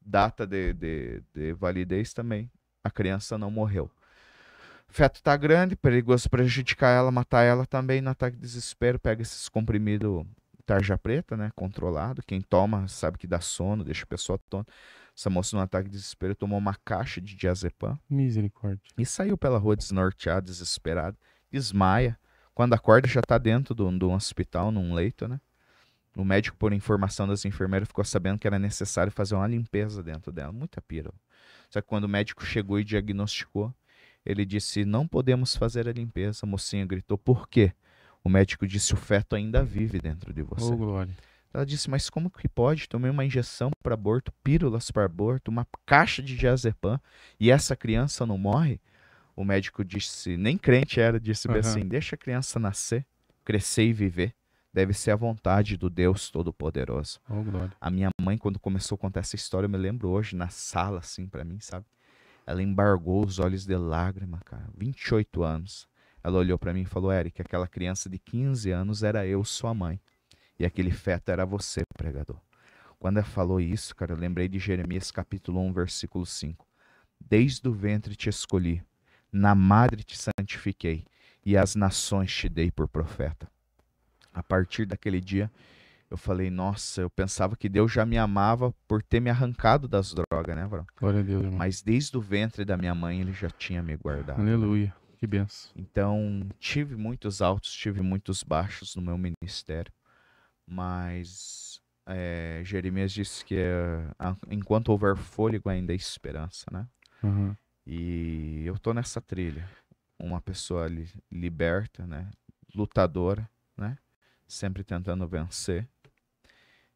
Data de validez também, a criança não morreu. O feto tá grande, perigoso prejudicar ela, matar ela também, no ataque de desespero, pega esses comprimidos tarja preta, né, controlado, quem toma sabe que dá sono, deixa a pessoa tonta. Essa moça no ataque de desespero tomou uma caixa de diazepam Misericórdia. e saiu pela rua desnorteada, desesperada, desmaia. Quando acorda já tá dentro de um hospital, num leito, né? O médico, por informação das enfermeiras, ficou sabendo que era necessário fazer uma limpeza dentro dela. Muita pira. Só que quando o médico chegou e diagnosticou, ele disse, não podemos fazer a limpeza. A mocinha gritou, por quê? O médico disse, o feto ainda vive dentro de você. Ô, glória. Ela disse, mas como que pode? Tomei uma injeção para aborto, pílulas para aborto, uma caixa de diazepam e essa criança não morre? O médico disse, nem crente era, disse bem assim, deixa a criança nascer, crescer e viver. Deve ser a vontade do Deus Todo-Poderoso. Ô, glória. A minha mãe, quando começou a contar essa história, eu me lembro hoje, na sala, assim, pra mim, sabe? Ela embargou os olhos de lágrima, cara. 28 anos. Ela olhou pra mim e falou, Eric, aquela criança de 15 anos era eu, sua mãe. E aquele feto era você, pregador. Quando ela falou isso, cara, eu lembrei de Jeremias capítulo 1, versículo 5. Desde o ventre te escolhi, na madre te santifiquei, e as nações te dei por profeta. A partir daquele dia, eu falei, nossa, eu pensava que Deus já me amava por ter me arrancado das drogas, né, Vrão? Glória a Deus, irmão. Mas desde o ventre da minha mãe, ele já tinha me guardado. Aleluia. Que benção. Então, tive muitos altos, tive muitos baixos no meu ministério. Mas Jeremias disse que enquanto houver fôlego ainda há esperança, né? Uhum. E eu tô nessa trilha. Uma pessoa liberta, né? Lutadora, né? Sempre tentando vencer.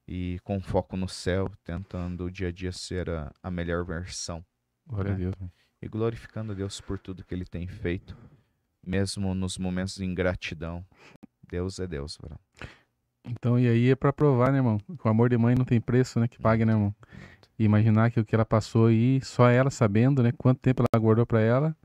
E com foco no céu, tentando o dia a dia ser a melhor versão. Glória a né? Deus, irmão. E glorificando a Deus por tudo que Ele tem feito. Mesmo nos momentos de ingratidão. Deus é Deus, Vrão. Então, e aí é pra provar, né, irmão? Que o amor de mãe não tem preço, né? Que pague, né, irmão? Não. E imaginar que o que ela passou aí, só ela sabendo, né? Quanto tempo ela guardou pra ela.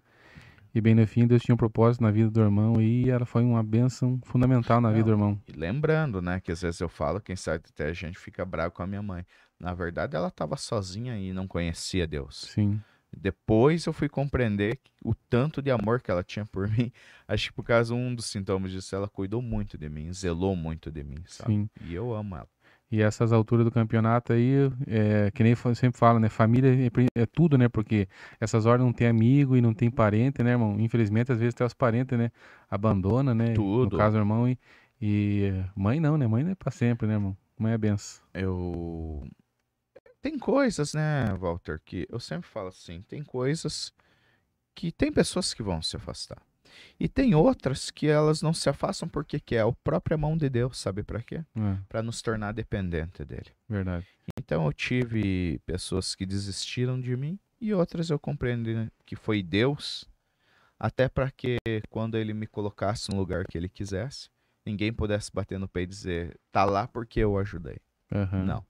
E bem no fim, Deus tinha um propósito na vida do irmão e ela foi uma bênção fundamental na vida do Não, irmão. e lembrando, né, que às vezes eu falo, quem sabe até a gente fica bravo com a minha mãe. Na verdade, ela estava sozinha e não conhecia Deus. Sim, Depois eu fui compreender o tanto de amor que ela tinha por mim. Acho que por causa um dos sintomas disso, ela cuidou muito de mim, zelou muito de mim, sabe? sim. E eu amo ela. E essas alturas do campeonato aí, que nem eu sempre falo, né? Família é tudo, né? Porque essas horas não tem amigo e não tem parente, né, irmão? Infelizmente, às vezes até os parentes, né? Abandona, né? No Tudo. caso, o irmão mãe não, né? Mãe não é pra sempre, né, irmão? Mãe é benção. Eu. Tem coisas, né, Walter, que eu sempre falo assim: tem coisas que tem pessoas que vão se afastar. E tem outras que elas não se afastam porque que é a própria mão de Deus, sabe para quê? É, Para nos tornar dependente dele. verdade. Então eu tive pessoas que desistiram de mim e outras eu compreendi, né, que foi Deus, até para que quando ele me colocasse no lugar que ele quisesse, ninguém pudesse bater no peito e dizer, tá lá porque eu ajudei. Aham. Não.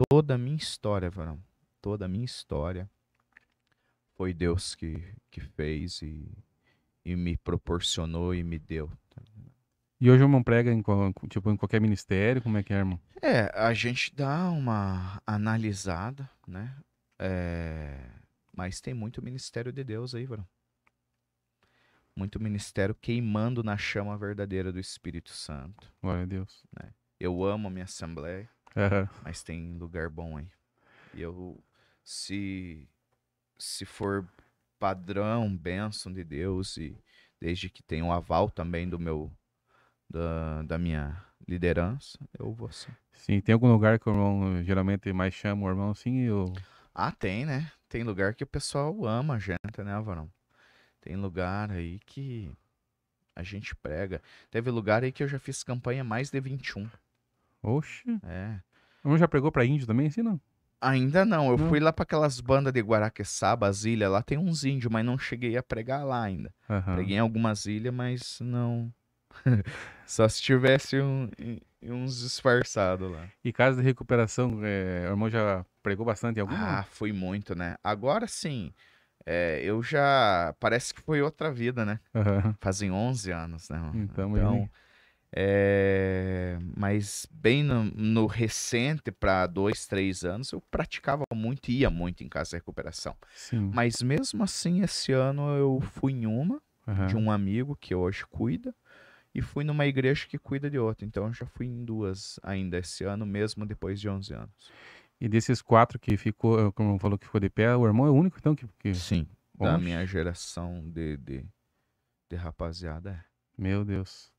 Toda a minha história, Varão, toda a minha história foi Deus que fez e me proporcionou e me deu. E hoje o irmão prega tipo, em qualquer ministério, como é que é, irmão? É, a gente dá uma analisada, né? É, mas tem muito ministério de Deus aí, Varão. Muito ministério queimando na chama verdadeira do Espírito Santo, Glória a Deus. né? Eu amo a minha assembleia, Aham. mas tem lugar bom aí. E eu, se, se for padrão, bênção de Deus, e desde que tenha o aval também da minha liderança, eu vou sim. Sim, tem algum lugar que o irmão geralmente mais chama o irmão assim? Eu... Ah, tem, né? Tem lugar que o pessoal ama a gente, né, Varão? Tem lugar aí que a gente prega. Teve lugar aí que eu já fiz campanha mais de 21. Oxe. É. O irmão já pregou pra índio também, assim, não? Ainda não, eu Não. fui lá para aquelas bandas de Guaraqueçaba, as ilhas, lá tem uns índios, mas não cheguei a pregar lá ainda. Aham. Preguei em algumas ilhas, mas não. Só se tivesse uns disfarçados lá. E casa de recuperação, o irmão já pregou bastante em alguma? Ah, fui muito, né? Agora sim, eu já. Parece que foi outra vida, né? Aham. Fazem 11 anos, né? Então, Então, mas bem no recente, para 2, 3 anos, eu praticava muito, ia muito em casa de recuperação. sim. Mas mesmo assim, esse ano eu fui em uma de Aham. um amigo que hoje cuida e fui numa igreja que cuida de outra. Então eu já fui em duas ainda esse ano, mesmo depois de 11 anos. E desses quatro que ficou, como falou que ficou de pé, o irmão é o único, então, que... Sim, da minha Oxe, geração de rapaziada. meu Deus.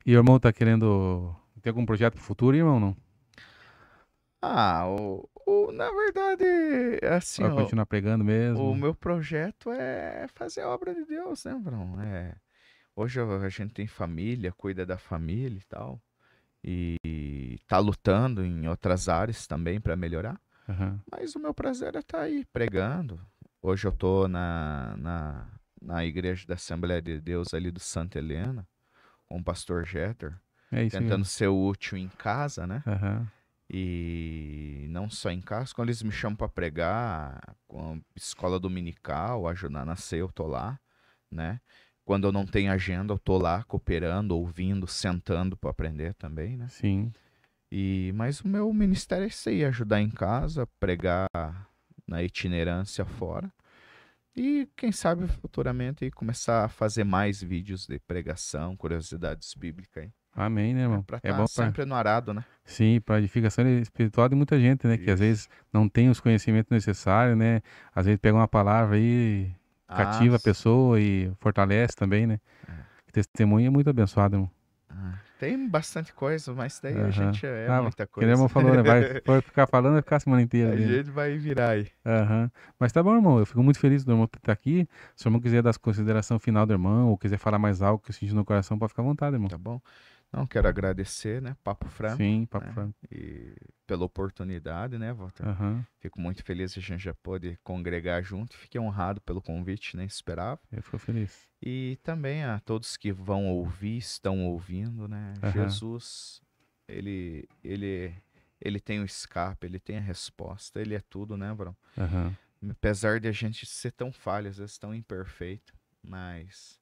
E o irmão tá querendo... Tem algum projeto pro futuro, irmão, não? Ah, na verdade, assim, Vai ó, continuar pregando o mesmo? meu projeto é fazer a obra de Deus, né, Bruno? Hoje a gente tem família, cuida da família e tal, e tá lutando em outras áreas também para melhorar. Aham. Mas o meu prazer é estar aí pregando. Hoje eu tô na igreja da Assembleia de Deus ali do Santa Helena, com o pastor Jeter, É isso tentando mesmo. ser útil em casa, né? Aham. E não só em casa, quando eles me chamam para pregar, com a escola dominical, ajudar na ceia, eu tô lá, né? Quando eu não tenho agenda, eu tô lá cooperando, ouvindo, sentando para aprender também, né? Sim. Mas o meu ministério é isso aí, ajudar em casa, pregar na itinerância fora. E quem sabe futuramente aí começar a fazer mais vídeos de pregação, curiosidades bíblicas aí. Amém, né, É irmão? para É estar bom pra... sempre no arado, né? Sim, para edificação espiritual de muita gente, né? Que às Isso. vezes não tem os conhecimentos necessários, né? Às vezes pega uma palavra aí, Ah, cativa a pessoa e fortalece também, né? é. Testemunho é muito abençoado, irmão. Tem bastante coisa, mas daí a Aham. gente é Ah, muita que nem o coisa. irmão falou, né? Vai ficar falando, vai ficar a semana inteira A ali, né? gente vai virar aí. Aham. Mas tá bom, irmão. Eu fico muito feliz do irmão estar aqui. Se o irmão quiser dar as consideração final do irmão, ou quiser falar mais algo que eu senti no coração, pode ficar à vontade, irmão. Tá bom? Não, quero agradecer, né? Papo Franco, Sim, papo né? franco. E pela oportunidade, né, Walter? Aham. Fico muito feliz que a gente já pôde congregar junto. Fiquei honrado pelo convite, nem esperava. Eu fico feliz. E também a todos que vão ouvir, estão ouvindo, né? Aham. Jesus ele tem o escape, ele tem a resposta, ele é tudo, né, Brão? Aham. Apesar de a gente ser tão falho, às vezes tão imperfeito, mas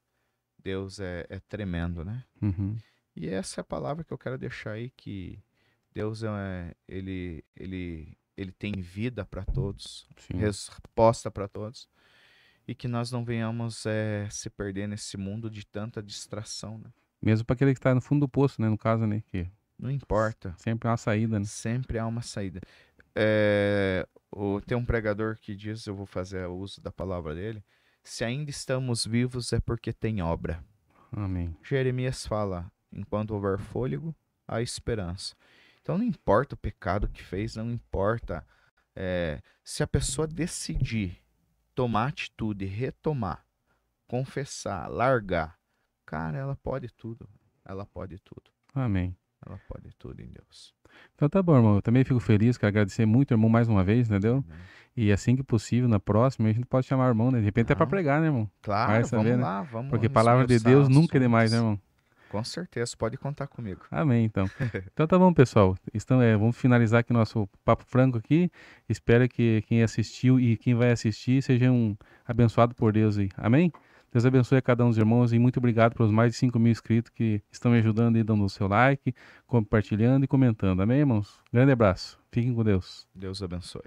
Deus é tremendo, né? Uhum. E essa é a palavra que eu quero deixar aí, que Deus ele tem vida para todos, Sim. resposta para todos, e que nós não venhamos se perder nesse mundo de tanta distração, né? Mesmo para aquele que tá no fundo do poço, né? No caso, né? Que Não importa, sempre há uma saída, né? sempre há uma saída. Tem um pregador que diz, eu vou fazer o uso da palavra dele, se ainda estamos vivos é porque tem obra. Amém. Jeremias fala, enquanto houver fôlego, há esperança. Então não importa o pecado que fez, não importa se a pessoa decidir tomar atitude, retomar, confessar, largar, cara, ela pode tudo. Ela pode tudo. Amém. Ela pode tudo em Deus. Então tá bom, irmão. Eu também fico feliz, quero agradecer muito, irmão, mais uma vez, entendeu? Amém. E assim que possível, na próxima, a gente pode chamar o irmão, né? De repente até pra Não, pregar, né, irmão? Vai claro, saber, vamos né? lá, vamos Porque palavra de esmiuçar Deus nunca é demais, né, assuntos. irmão? Com certeza, pode contar comigo. Amém, então. Então tá bom, pessoal. Vamos finalizar aqui nosso papo franco aqui. Espero que quem assistiu e quem vai assistir seja abençoado por Deus aí. Amém? Deus abençoe a cada um dos irmãos e muito obrigado pelos mais de 5.000 inscritos que estão me ajudando e dando o seu like, compartilhando e comentando. Amém, irmãos? Grande abraço. Fiquem com Deus. Deus abençoe.